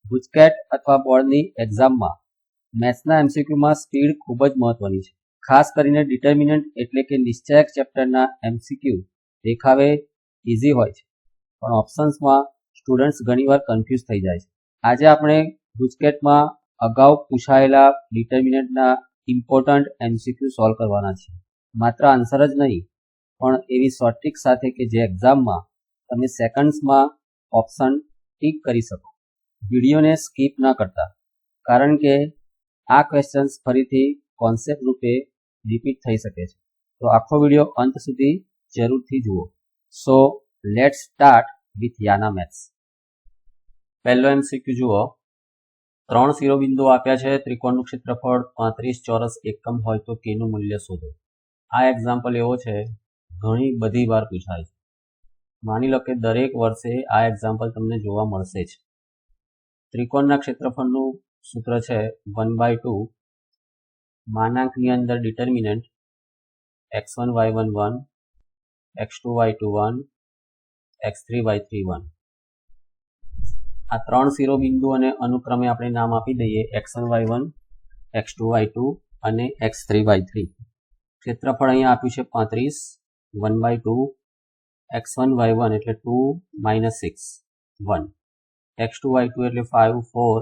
ગુજકેટ અથવા બોર્ડની એક્ઝામમાં મેથ્સના એમસીક્યુમાં સ્પીડ ખૂબ જ મહત્વની છે. ખાસ કરીને ડિટર્મિનન્ટ એટલે કે નિશ્ચાયક ચેપ્ટરના એમસીક્યુ દેખાવે ઇઝી હોય છે, પણ ઓપ્શન્સમાં સ્ટુડન્ટ્સ ઘણીવાર કન્ફ્યુઝ થઈ જાય છે. આજે આપણે ગુજકેટમાં અગાઉ પૂછાયેલા ડિટર્મિનન્ટના ઇમ્પોર્ટન્ટ એમસીક્યુ સોલ્વ કરવાના છે. માત્ર આન્સર જ નહીં, પણ એવી શોર્ટ ટ્રિક સાથે કે જે એક્ઝામમાં તમે સેકન્ડ્સમાં ઓપ્શન ટીક કરી શકો. વિડીયોને સ્કીપ ન કરતા, કારણ કે આ ક્વેશ્ચન્સ ફરીથી કોન્સેપ્ટ રૂપે રિપીટ થઈ શકે છે. તો આખો વિડીયો અંત સુધી જરૂરથી જુઓ. સો લેટ્સ સ્ટાર્ટ વિથ યાના મેથ્સ. પહેલો એમસીક્યુ જુઓ. 3 શિરોબિંદુઓ આપ્યા છે. ત્રિકોણનું ક્ષેત્રફળ 35 ચોરસ એકમ હોય તો k નું મૂલ્ય શોધો. આ એક્ઝામ્પલ એવો છે, ઘણી બધી વાર પૂછાય છે. માની લો કે દરેક વર્ષે આ એક્ઝામ્પલ તમને જોવા મળશે જ. ત્રિકોણના ક્ષેત્રફળનું સૂત્ર છે 1/2 માનાંકની અંદર determinant x1 y1 1 x2 y2 1 x3 y3 1. આ 3 શિરોબિંદુ અને અનુક્રમે આપણે નામ આપી દઈએ x1 y1 x2 y2 અને x3 y3. ક્ષેત્રફળ અહીંયા આપ્યું છે 35 1/2 x1 y1 એટલે 2 - 6 1 x2 y2 એટલે 5 4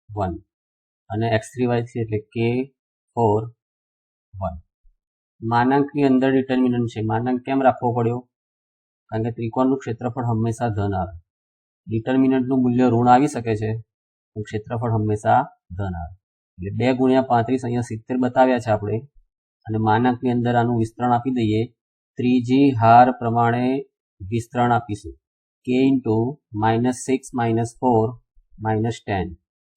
1 અને x3 y3 એટલે k 4 1. માનાંકની અંદર ડિટર્મિનન્ટ છે. માનાંક કેમ રાખવો પડ્યો? કારણ કે ત્રિકોણનું ક્ષેત્રફળ હંમેશા ધન આવે. ડિટર્મિનન્ટનું મૂલ્ય ઋણ આવી શકે છે, પણ ક્ષેત્રફળ હંમેશા ધન આવે. એટલે 2 × 35 અહીંયા 70 બતાવ્યા છે આપણે, અને માનાંકની અંદર આનું વિસ્તરણ આપી દઈએ. ત્રીજી હાર પ્રમાણે વિસ્તરણ આપીશું k × -6 - 4 - 10.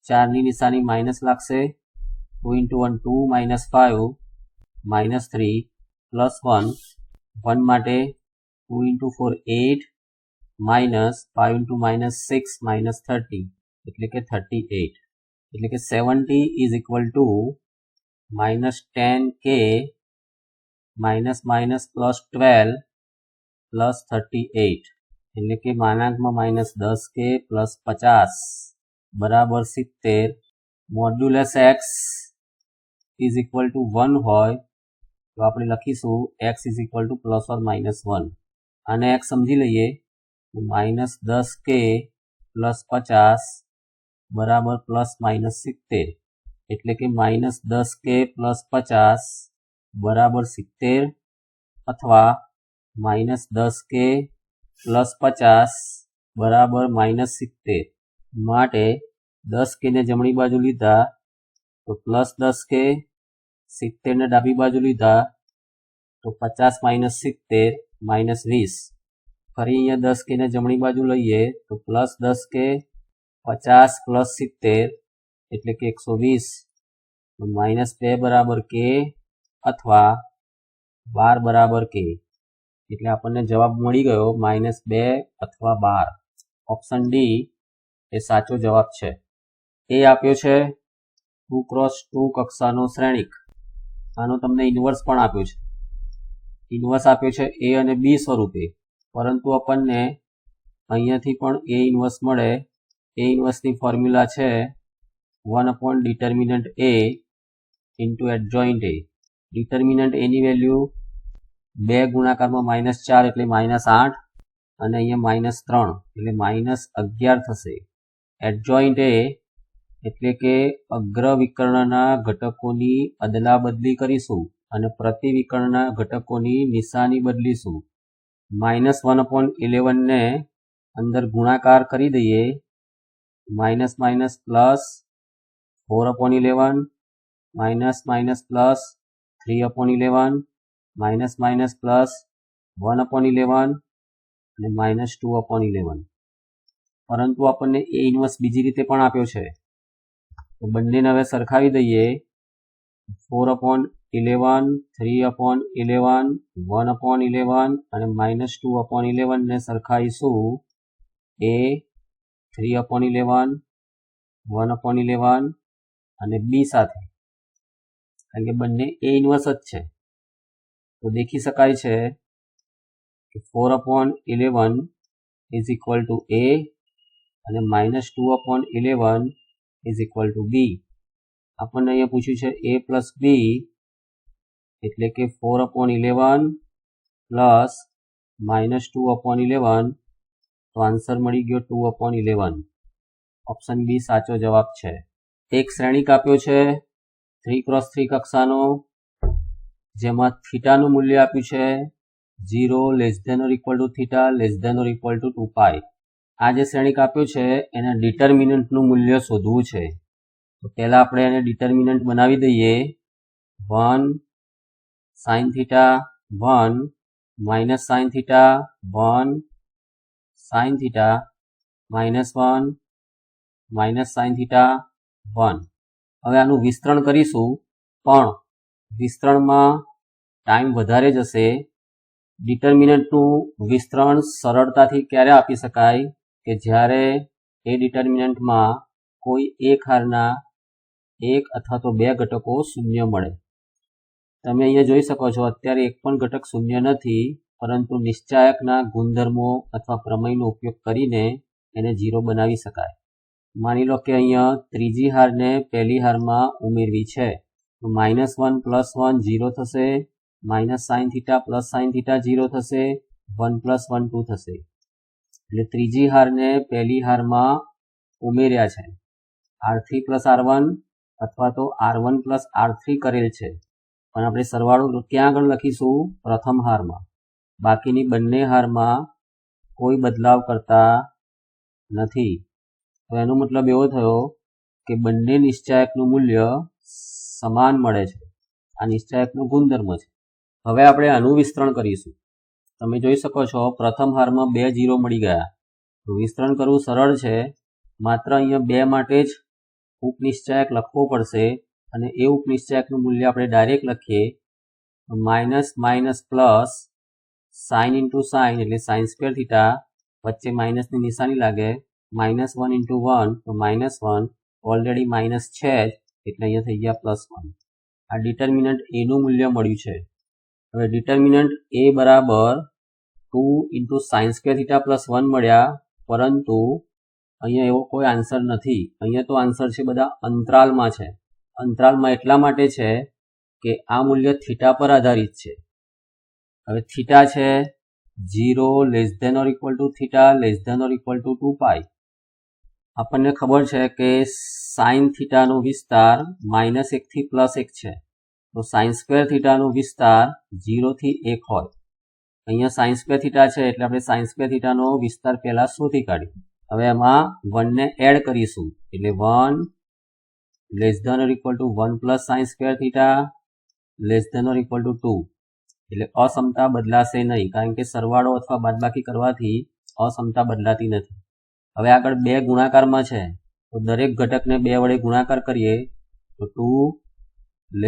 4ની નિશાની માઇનસ લાગશે. 2 × 1 2 - 5 -3 +1 1 માટે 2 × 4 8 -5 × -6 -30 એટલે કે 38. એટલે કે 70 = -10k -12 +38 એટલે કે માનાંકમાં -10k + 50 બરાબર 70. મોડ્યુલસ x = 1 હોય તો આપણે લખીશું x = ±1. અને x સમજી લઈએ તો -10k + 50 બરાબર ±70 એટલે કે -10k + 50 બરાબર 70 અથવા -10k + 50 બરાબર -70. માટે 10k ને જમણી બાજુ લીધા તો +10k, 70 ને ડાબી બાજુ લીધા તો 50 - 70 -20. ફરી અહીંયા 10k ને જમણી બાજુ લઈએ તો +10k 50 + 70 એટલે કે 120. તો -2 બરાબર k અથવા 12 બરાબર k. એટલે આપણને જવાબ મળી ગયો -2 અથવા 12. ઓપ્શન ડી એ સાચો જવાબ છે. એ આપ્યો છે 2x2 કક્ષાનો શ્રેણિક. આનો તમને ઇન્વર્સ પણ આપ્યો છે. ઇન્વર્સ આપ્યો છે a અને b સ્વરૂપે, પરંતુ આપણને અહીંયાથી પણ a ઇન્વર્સ મળે. a ઇન્વર્સની ફોર્મ્યુલા છે 1/determinant a × adjoint a. Determinant a ની વેલ્યુ 2 ગુણાકારમાં -4 એટલે -8 અને અહીંયા -3 એટલે -11 થશે. એડજોઇન્ટ a એટલે કે અગ્ર વિકર્ણના ઘટકોની અદલા બદલી કરીશું અને પ્રતિવિકર્ણના ઘટકોની નિશાની બદલીશું. -1/11 ને અંદર ગુણાકાર કરી દઈએ. -, +4/11 -, +3/11 -, +1/11 અને -2/11. પરંતુ આપણને a ઇન્વર્સ બીજી રીતે પણ આપ્યો છે, તો બંનેને હવે સરખાવી દઈએ. 4/11 3/11 1/11 અને -2/11 ને સરખાવીશું a 3/11 1/11 અને b સાથે, કારણ કે બંને a ઇન્વર્સ જ છે. તો દેખી શકાય છે કે 4/11 = a અને -2/11 ઇઝ ઇક્વલ ટુ બી. આપણને અહીંયા પૂછ્યું છે a પ્લસ બી એટલે કે 4/11 પ્લસ -2/11, તો આન્સર મળી ગયો 2/11. ઓપ્શન બી સાચો જવાબ છે. એક શ્રેણિક આપ્યો છે 3x3 કક્ષાનો, જેમાં થીટાનું મૂલ્ય આપ્યું છે 0 <= થીટા <= 2π. આ જે શ્રેણિક આપ્યો છે એના ડિટર્મિનન્ટનું મૂલ્ય શોધવું છે. તો પહેલા આપણે એને ડિટર્મિનન્ટ બનાવી દઈએ. 1 sin theta 1 minus sin theta 1 sin theta -1 minus sin theta 1. હવે આનું વિસ્તરણ કરીશું, પણ વિસ્તરણમાં ટાઈમ વધારે જશે. ડિટર્મિનન્ટનું વિસ્તરણ સરળતાથી ક્યારે આપી શકાય કે જ્યારે એ ડિટર્મિનન્ટમાં કોઈ એક હારના એક અથવા તો બે ઘટકો શૂન્ય મળે. તમે અહીંયા જોઈ શકો છો અત્યારે એક પણ ઘટક શૂન્ય નથી, પરંતુ નિશ્ચાયકના ગુણધર્મો અથવા પ્રમેયનો ઉપયોગ કરીને એને 0 બનાવી શકાય. માની લો કે અહીંયા ત્રીજી હારને પહેલી હારમાં ઉમેરવી છે, તો -1 + 1 0 થશે, -sin થીટા + sin થીટા 0 થશે, 1 + 1 2 થશે. એટલે ત્રીજી હારને પહેલી હારમાં ઉમેર્યા છે. R3 + R1 અથવા તો R1 + R3 કરેલ છે, પણ આપણે સરવાળો ક્યાં આગળ લખીશું? પ્રથમ હારમાં. બાકીની બંને હારમાં કોઈ બદલાવ કરતા નથી. તો એનો મતલબ એવો થયો કે બંને નિશ્ચાયકનું મૂલ્ય સમાન મળે છે. આ નિશ્ચાયકનો ગુણધર્મ છે. હવે આપણે આનું વિસ્તરણ કરીશું. તમે જોઈ શકો છો પ્રથમ હારમાં 2 0 મળી ગયા. તો વિસ્તરણ કરવું સરળ છે. માત્ર અહીંયા 2 માટે જ ઉપનિશ્ચાયક લખવો પડશે, અને એ ઉપનિશ્ચાયકનું મૂલ્ય આપણે ડાયરેક્ટ લખીએ. Minus minus plus sine into sine એટલે sin² થીટા, વચ્ચે માઇનસની નિશાની લાગે, -1 × 1 તો -1, ઓલરેડી માઇનસ છે જ એટલે અહીંયા થઈ ગયા +1. આ ડિટર્મિનન્ટ a નું મૂલ્ય મળ્યું છે. હવે ડિટર્મિનન્ટ a બરાબર 2 × sin² થીટા +1 મળ્યા, પરંતુ અહીંયા એવો કોઈ આન્સર નથી. અહીંયા તો આન્સર છે બધા અંતરાલમાં છે. અંતરાલમાં એટલા માટે છે કે આ મૂલ્ય થીટા પર આધારિત છે. હવે થીટા છે 0 <= થીટા <= 2π. આપણને ખબર છે કે sin થીટાનો વિસ્તાર -1 થી +1 છે, તો sin² થીટાનો વિસ્તાર 0 થી 1 હોય. અહીંયા sin² થીટા છે એટલે આપણે sin² થીટાનો વિસ્તાર પહેલા શોધી કાઢ્યો. હવે એમાં 1 ને એડ કરીશું એટલે 1 <= 1 + sin² થીટા <= 2. એટલે અસમતા બદલાશે નહીં, કારણ કે સરવાળો અથવા બાદબાકી કરવાથી અસમતા બદલાતી નથી. હવે આગળ 2 ગુણાકારમાં છે, તો દરેક ઘટકને 2 વડે ગુણાકાર કરીએ તો 2 <= 2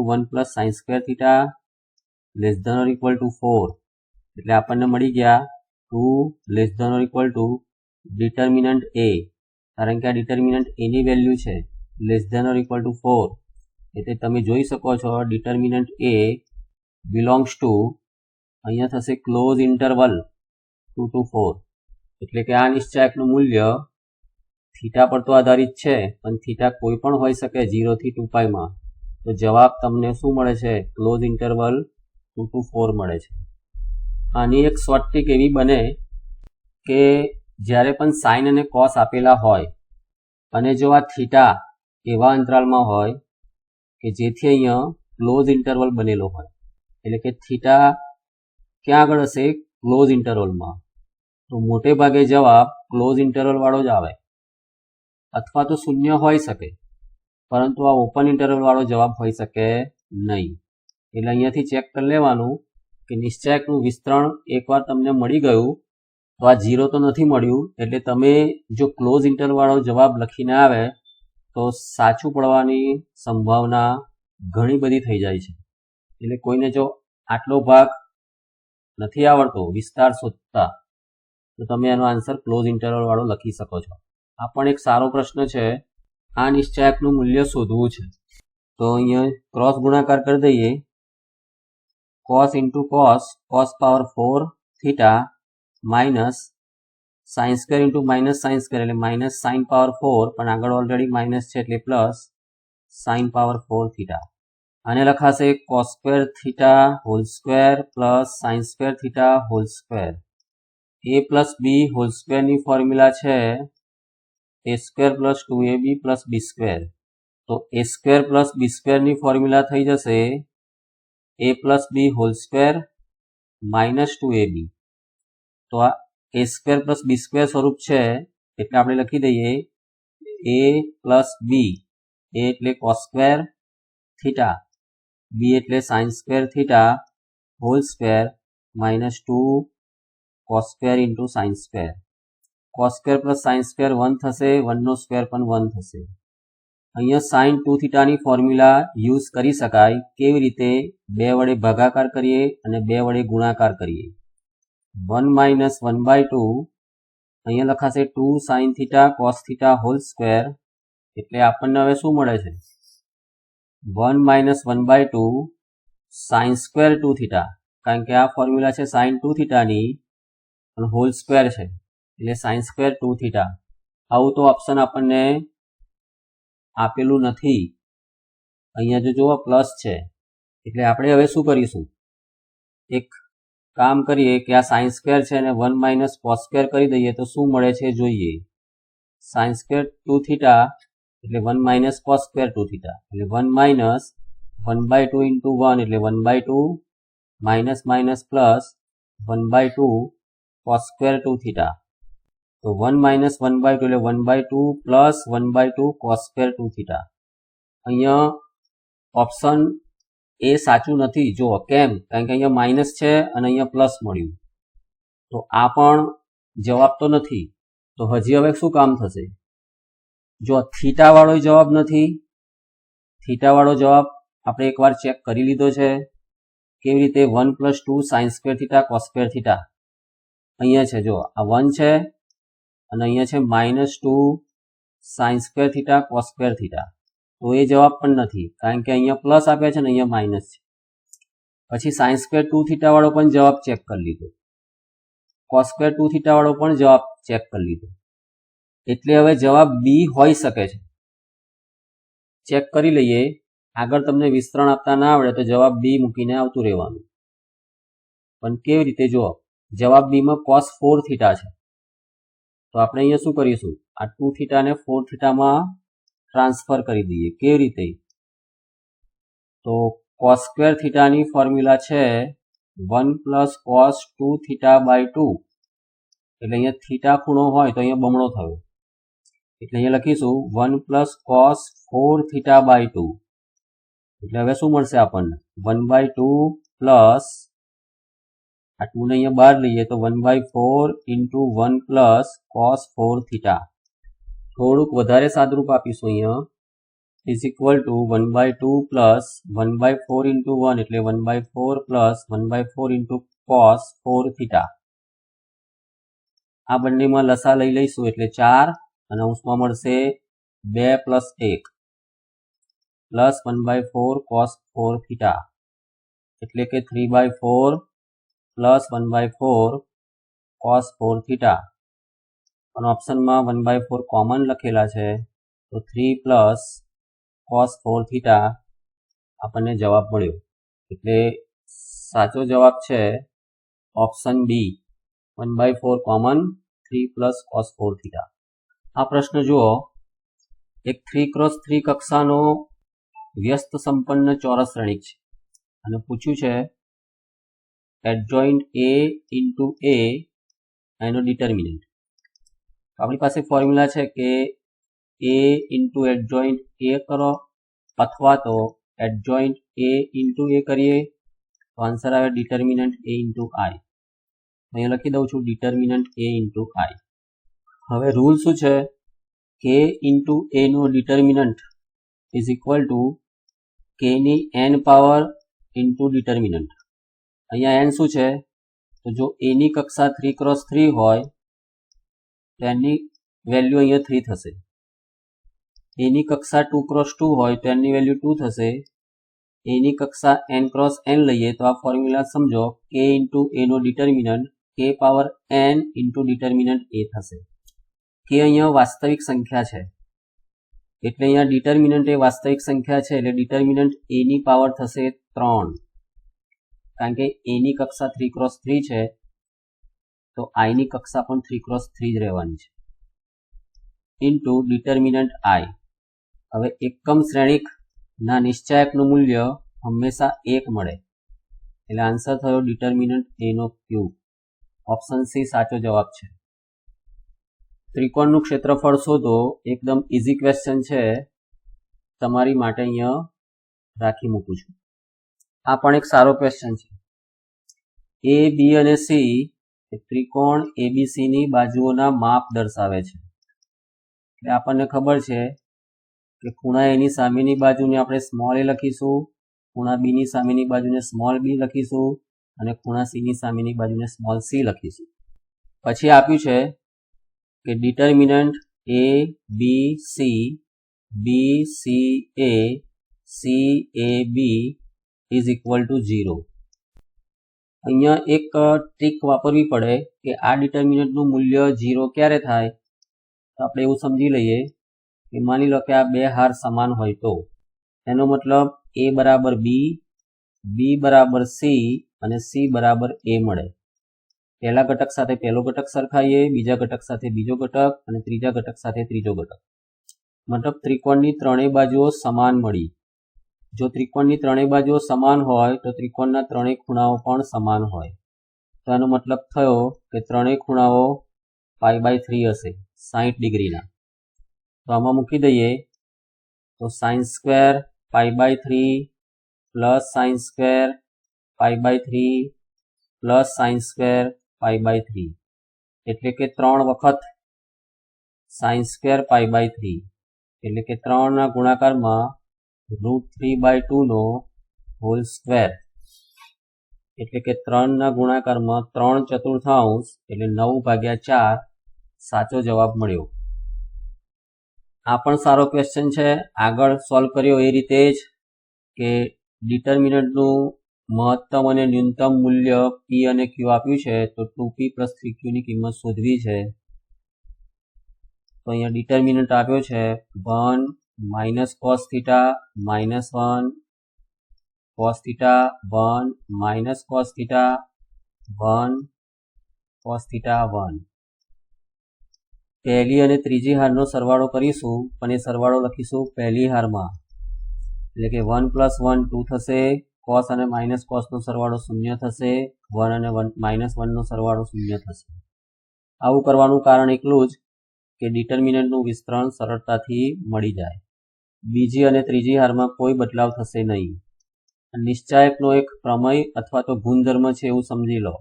× 1 + sin² થીટા <= 4. એટલે આપણને મળી ગયા 2 <= ડિટર્મિનન્ટ a, કારણ કે આ ડિટર્મિનન્ટ a ની વેલ્યુ છે <= 4. એટલે તમે જોઈ શકો છો ડિટર્મિનન્ટ a બિલોંગ્સ ટુ અહીંયા થશે ક્લોઝ ઇન્ટરવલ 2 to 4. એટલે કે આ નિશ્ચાયકનું મૂલ્ય થીટા પર તો આધારિત છે, પણ થીટા કોઈ પણ હોઈ શકે 0 થી 2π માં. તો જવાબ તમને શું મળે છે? ક્લોઝ ઇન્ટરવલ 2 to 4 મળે છે. આની એક શોર્ટ ટ્રીક એવી બને કે જ્યારે પણ સાઇન અને કોસ આપેલા હોય અને જો આ થીટા એવા અંતરાલમાં હોય કે જેથી અહીંયા ક્લોઝ ઇન્ટરવલ બનેલો હોય, એટલે કે થીટા ક્યાં આગળ હશે? ક્લોઝ ઇન્ટરવલમાં. તો મોટે ભાગે જવાબ ક્લોઝ ઇન્ટરવલ વાળો જ આવે, અથવા તો શૂન્ય હોઈ શકે, પરંતુ આ ઓપન ઇન્ટરવલ વાળો જવાબ હોઈ શકે નહીં. એટલે અહીંયાથી ચેક કરી લેવાનું કે નિશ્ચાયકનું વિસ્તરણ એકવાર તમને મળી ગયું તો આ 0 તો નથી મળ્યું, એટલે તમે જો ક્લોઝ ઇન્ટરવલ વાળો જવાબ લખીને આવે તો સાચું પડવાની સંભાવના ઘણી બધી થઈ જાય છે. એટલે કોઈને જો આટલો ભાગ નથી આવડતો વિસ્તાર શોધતા, તો તમે એનો આન્સર ક્લોઝ ઇન્ટરવલ વાળો લખી શકો છો. આ પણ એક સારો પ્રશ્ન છે. આ નિશ્ચાયકનું મૂલ્ય શોધવું છે, તો અહીંયા ક્રોસ ગુણાકાર કરી દઈએ. cos × cos cos power 4 theta sine square into minus sine square એટલે માઇનસ સાઇન પાવર 4, પણ આગળ ઓલરેડી માઇનસ છે એટલે પ્લસ સાઇન પાવર 4 થીટા. આને લખાશે cos square theta whole square plus sine square theta whole square. a plus B whole સ્ક્વેરની formula છે a square plus 2ab plus B square. તો a સ્ક્વેર પ્લસ બી સ્ક્વેરની formula થઈ જશે a plus B whole square minus 2ab. તો આ a square plus B square સ્વરૂપ છે એટલે આપણે લખી દઈએ a પ્લસ બી. a એટલે કોસ સ્ક્વેર થીટા, બી એટલે sine square theta whole square minus 2 cos square into sine square. Cos square plus sine square 1 થશે, 1 નો સ્ક્વેર પણ 1 થશે. અહીંયા સાઇન 2 થીટાની ફોર્મ્યુલા યુઝ કરી શકાય. કેવી રીતે? 2 વડે ભાગાકાર કરીએ અને 2 વડે ગુણાકાર કરીએ. 1 માઇનસ 1/2 અહીંયા લખાશે 2 sine theta cos theta whole square. એટલે આપણને હવે શું મળે છે? 1 માઇનસ 1/2 સાઇન સ્ક્વેર 2 થીટા, કારણ કે આ ફોર્મ્યુલા છે સાઇન 2 થીટાની અને હોલ સ્ક્વેર છે એટલે સાઇન સ્ક્વેર 2 થીટા. આવું તો ઓપ્શન આપણને આપેલું નથી. અહીંયા જો જુઓ પ્લસ છે એટલે આપણે હવે શું કરીશું? એક કામ કરીએ કે આ સાઇન સ્ક્વેર છે અને 1 માઇનસ કોસ સ્ક્વેર કરી દઈએ તો શું મળે છે જોઈએ. સાઇન સ્ક્વેર 2 થીટા એટલે 1 માઇનસ કોસ સ્ક્વેર 2 થીટા એટલે 1 માઇનસ 1/2 ઇન્ટુ 1 એટલે 1/2 minus minus plus 1/2 cos square 2 theta. તો 1 માઇનસ 1/2 એટલે 1/2 પ્લસ 1/2 કોસ સ્ક્વેર 2 થીટા. અહીંયા ઓપ્શન એ સાચું નથી. જો કેમ? કારણ કે અહીંયા માઇનસ છે અને અહીંયા પ્લસ મળ્યું, તો આ પણ જવાબ તો નથી. તો હજી હવે શું કામ થશે? જો થીટા વાળો જવાબ નથી, થીટા વાળો જવાબ આપણે એકવાર ચેક કરી લીધો છે. કેવી રીતે? 1 plus 2 sign square theta cos square theta. અહીંયા છે, જો આ 1 છે અને અહીંયા છે minus 2 sign square theta cos square theta. તો એ જવાબ પણ નથી, કારણ કે અહીંયા પ્લસ આપ્યા છે ને અહીંયા માઇનસ છે. પછી સાઇન સ્ક્વેર 2 થીટા વાળો પણ જવાબ ચેક કરી લીધો, કોસ સ્ક્વેર 2 થીટા વાળો પણ જવાબ ચેક કરી લીધો. એટલે હવે જવાબ બી હોઈ શકે છે. ચેક કરી લઈએ. આગળ તમને વિસ્તરણ આપતા ના આવડે તો જવાબ બી મૂકીને આવતું રહેવાનું. પણ કેવી રીતે? જો જવાબ બી માં કોસ 4 થીટા છે, તો આપણે અહીંયા શું કરીશું? આ 2 થીટાને 4 થીટામાં ટ્રાન્સફર કરી દઈએ. કેવી રીતે? તો કોસ સ્ક્વેર થીટાની ફોર્મ્યુલા છે 1 પ્લસ કોસ 2 થીટા બાય 2. એટલે અહીંયા થીટા ખૂણો હોય તો અહીંયા બમણો થયો એટલે અહીંયા લખીશું 1 પ્લસ કોસ 4 થીટા બાય 2. એટલે હવે શું મળશે આપણને? 1/2 પ્લસ આ 2 ને અહીંયા બહાર લઈએ તો 1/4 ઇન્ટુ 1 પ્લસ કોસ 4 થીટા. થોડુંક વધારે સાદરૂપ આપીશું અહીંયા, is equal two 1/2 plus 1/4 into 1 એટલે 1/4 પ્લસ 1/4 ઇન્ટુ કોસ 4 થીટા. આ બંનેમાં લસા લઈ લઈશું એટલે 4 અને અંશમાં મળશે 2 પ્લસ 1 પ્લસ 1/4 કોસ 4 થીટા એટલે કે 3/4 પ્લસ 1/4 કોસ 4 થીટા. અને ઓપ્શનમાં 1/4 કોમન લખેલા છે તો 3 પ્લસ કોસ 4 થીટા આપણને જવાબ મળ્યો. એટલે સાચો જવાબ છે option B, 1/4 common 3 plus cos 4 થીટા. આ પ્રશ્ન જુઓ. એક 3x3 કક્ષાનો વ્યસ્ત સંપન્ન ચોરસ શ્રેણિક છે અને પૂછ્યું છે એડજોઇન્ટ a ઇન્ટુ a એનો ડિટર્મિનન્ટ. આપણી પાસે ફોર્મ્યુલા છે કે a ઇન્ટુ એડજોઇન્ટ a કરો અથવા તો એડજોઇન્ટ a ઇન્ટુ a કરીએ તો આન્સર આવે ડિટર્મિનન્ટ a ઇન્ટુ i. અહીંયા લખી દઉં છું ડિટર્મિનન્ટ a ઇન્ટુ i. હવે રૂલ શું છે? k ઇન્ટુ a નો determinant is equal to k ની n પાવર ઇન્ટુ ડિટર્મિનન્ટ. અહીંયા n શું છે? તો જો a ની કક્ષા 3x3 હોય તો એની વેલ્યુ અહીંયા 3 થશે. a ની કક્ષા 2x2 હોય તો એની વેલ્યુ 2 થશે. a ની કક્ષા n x n લઈએ તો આ ફોર્મ્યુલા સમજો k ઇન્ટુ a નો determinant k power n into determinant a થશે. k અહીંયા વાસ્તવિક સંખ્યા છે એટલે અહીંયા ડિટર્મિનન્ટ એ વાસ્તવિક સંખ્યા છે એટલે ડિટર્મિનન્ટ a ની પાવર થશે 3, કારણ કે a ની કક્ષા 3x3 છે તો i ની કક્ષા પણ 3x3 જ રહેવાની છે, ઇન્ટુ ડિટર્મિનન્ટ i. હવે એકમ શ્રેણિકના નિશ્ચાયકનું મૂલ્ય હંમેશા 1 મળે એટલે આન્સર થયો ડિટર્મિનન્ટ a નો ક્યુબ. ઓપ્શન સી સાચો જવાબ છે. ત્રિકોણનું ક્ષેત્રફળ શોધો. એકદમ ઇઝી ક્વેશ્ચન છે, તમારી માટે અહીંયા રાખી મૂકું છું. આ પણ એક સારો ક્વેશ્ચન છે. એ બી અને સી ત્રિકોણ એબીસી ની બાજુઓના માપ દર્શાવે છે. એટલે આપણને ખબર છે કે ખૂણા એની સામેની બાજુને આપણે સ્મોલ એ લખીશું, ખૂણા બી ની સામેની બાજુને સ્મોલ બી લખીશું અને ખૂણા સી ની સામેની બાજુને સ્મોલ સી લખીશું. પછી આપ્યું છે કે determinant A B C A B is equal to 0. અહીંયા એક ટ્રીક વાપરવી પડે કે આ ડિટર્મિનન્ટનું મૂલ્ય 0 ક્યારે થાય, તો આપણે એવું સમજી લઈએ કે માની લો કે આ બે હાર સમાન હોય તો એનો મતલબ a બરાબર b બરાબર c અને c બરાબર a મળે. પહેલા ઘટક સાથે પહેલો ઘટક સરખાઈએ, બીજા ઘટક સાથે બીજો ઘટક અને ત્રીજા ઘટક સાથે ત્રીજો ઘટક. મતલબ ત્રિકોણની ત્રણેય બાજુઓ સમાન મળી. જો ત્રિકોણની ત્રણેય બાજુઓ સમાન હોય તો ત્રિકોણના ત્રણેય ખૂણાઓ પણ સમાન હોય. તો એનો મતલબ થયો કે ત્રણેય ખૂણાઓ π/3 હશે 60 ડિગ્રીના. તો આમાં મૂકી દઈએ તો sin² π/3 plus sin² π/3 plus sin² π/3 એટલે કે 3 વખત sin² π/3 એટલે કે 3 ના ગુણાકારમાં √3/2 નો હોલ સ્ક્વેર એટલે કે 3 ના ગુણાકારમાં 3/4 એટલે 9/4 સાચો જવાબ મળ્યો. આ પણ સારો ક્વેશ્ચન છે. આગળ સોલ્વ કર્યો એ રીતે જ કે ડિટર્મિનન્ટનું મહત્તમ અને ન્યૂનતમ મૂલ્ય p અને q આપ્યું છે તો 2p + 3q ની કિંમત શોધવી છે. તો અહીંયા ડિટર્મિનન્ટ આપ્યો છે 1 - cos θ -1 cos θ 1 - cos θ 1 cos θ 1. પહેલી અને ત્રીજી હારનો સરવાળો કરીશું પણ એ સરવાળો લખીશું પહેલી હારમાં એટલે કે 1 + 1 2 થશે. cos અને -cos નો સરવાળો 0 થશે. 1 અને -1 નો સરવાળો 0 થશે. આવું કરવાનું કારણ એટલું જ કે ડિટર્મિનન્ટનું વિસ્તરણ સરળતાથી મળી જાય. બીજી અને ત્રીજી હારમાં કોઈ બદલાવ થશે નહીં. નિશ્ચાયકનો એક પ્રમેય અથવા તો ગુણધર્મ છે એવું સમજી લો.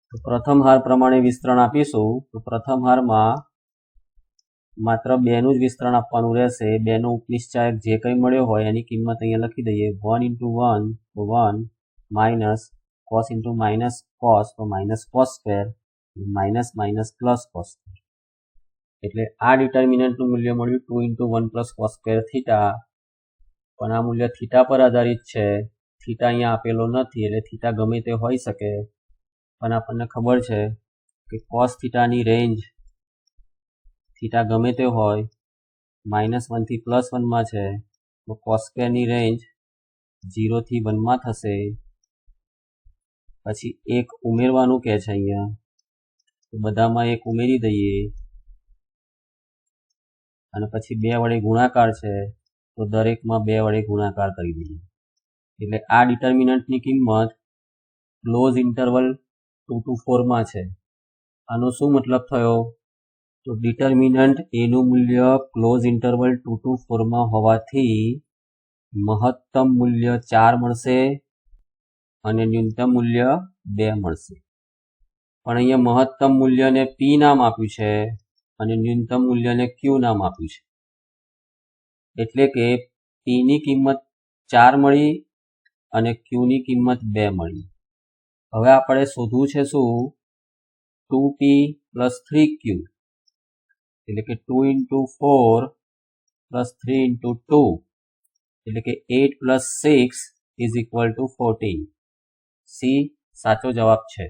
તો પ્રથમ હાર પ્રમાણે વિસ્તરણ આપીશું તો પ્રથમ હારમાં માત્ર 2 નું જ વિસ્તરણ આપવાનું રહેશે. 2 નો ઉપનિશ્ચાયક જે કંઈ મળ્યો હોય એની કિંમત અહીંયા લખી દઈએ. 1 × 1 તો 1 માઇનસ cos × -cos તો -cos², માઇનસ પ્લસ cos². એટલે આ ડિટર્મિનન્ટનું મૂલ્ય મળ્યું 2 × 1 + cos² θ. પણ આ મૂલ્ય થીટા પર આધારિત છે. થીટા અહીંયા આપેલો નથી એટલે થીટા ગમે તે હોઈ શકે. પણ આપણને ખબર છે કે cos θ ની રેન્જ થીટા ગમે તે હોય -1 થી +1 માં છે તો cos² ની રેન્જ 0 થી 1 માં થશે. પછી એક ઉમેરવાનું કહે છે અહીંયા તો બધામાં એક ઉમેરી દઈએ અને પછી 2 વડે ગુણાકાર છે તો દરેકમાં 2 વડે ગુણાકાર કરી દઈએ. એટલે આ ડિટર્મિનન્ટની કિંમત ક્લોઝ ઇન્ટરવલ 2 to 4 માં છે. આનો શું મતલબ થયો? તો ડિટર્મિનન્ટ a નું મૂલ્ય ક્લોઝ ઇન્ટરવલ 2 to 4 માં હોવાથી મહત્તમ મૂલ્ય 4 મળશે અને ન્યૂનતમ મૂલ્ય 2 મળશે. પણ અહીંયા મહત્તમ મૂલ્યને p નામ આપ્યું છે અને ન્યૂનતમ મૂલ્યને q નામ આપ્યું છે. એટલે કે p ની કિંમત 4 મળી અને q ની કિંમત 2 મળી. હવે આપણે શોધવું છે શું? 2p + 3q એટલે કે 2 × 4 + 3 × 2 એટલે કે 8 + 6 = 14. C સાચો જવાબ છે.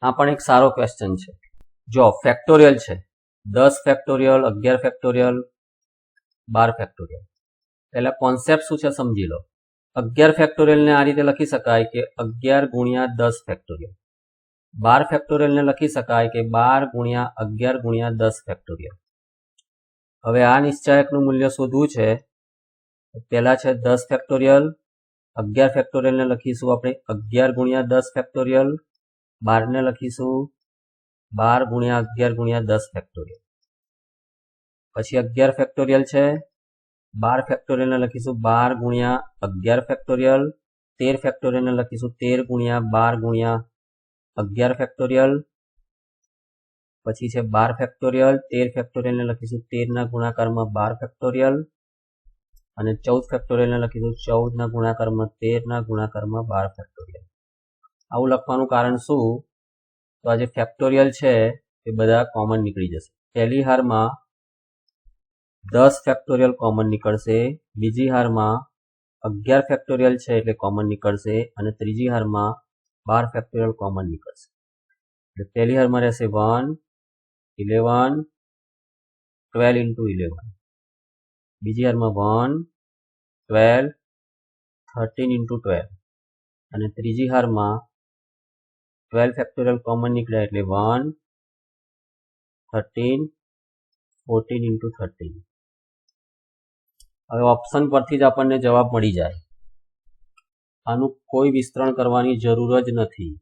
આ પણ એક સારો ક્વેશ્ચન છે. જો ફેક્ટોરિયલ છે 10 ફેક્ટોરિયલ, 11 ફેક્ટોરિયલ, 12 ફેક્ટોરિયલ. પહેલા કોન્સેપ્ટ શું છે સમજી લો. 11 ફેક્ટોરિયલને આ રીતે લખી શકાય કે 11 ગુણ્યા 10 ફેક્ટોરિયલ. 12 ફેક્ટોરિયલને લખી શકાય કે 12 ગુણ્યા 11 ગુણ્યા 10 ફેક્ટોરિયલ. હવે આ નિશ્ચાયકનું મૂલ્ય શોધવું છે. પહેલા છે 10 ફેક્ટોરિયલ, 11 ફેક્ટોરિયલને લખીશું આપણે 11 ગુણ્યા 10 ફેક્ટોરિયલ, 12 ને લખીશું 12 ગુણ્યા 11 ગુણ્યા 10 ફેક્ટોરિયલ. પછી 11 ફેક્ટોરિયલ છે, 12 ફેક્ટોરિયલને લખીશું 12 ગુણ્યા 11 ફેક્ટોરિયલ, 13 ફેક્ટોરિયલને લખીશું 13 ગુણ્યા 12 ગુણ્યા 11 ફેક્ટોરિયલ. પછી છે 12 ફેક્ટોરિયલ, 13 ફેક્ટોરિયલને લખીશું 13 ના ગુણાકારમાં 12 ફેક્ટોરિયલ અને 14 ફેક્ટોરિયલને લખીશું 14 ના ગુણાકારમાં 13 ના ગુણાકારમાં 12 ફેક્ટોરિયલ. આવું લખવાનું કારણ શું? તો આ જે ફેક્ટોરિયલ છે એ બધા કોમન નીકળી જશે. પહેલી હારમાં 10 ફેક્ટોરિયલ કોમન નીકળશે, બીજી હારમાં 11 ફેક્ટોરિયલ છે એટલે કોમન નીકળશે અને ત્રીજી હારમાં 12 ફેક્ટોરિયલ કોમન નીકળશે. એટલે પહેલી હારમાં રહેશે 1, 11, 12 into 11. બીજી હારમાં 1, 12, 13 into 12 અને ત્રીજી હારમાં 12 ફેક્ટોરિયલ કોમન નીકળ્યા એટલે 1, 13, 14 into 13. હવે ઓપ્શન પરથી જ આપણને જવાબ મળી જાય. આનું કોઈ વિસ્તરણ કરવાની જરૂર જ નથી.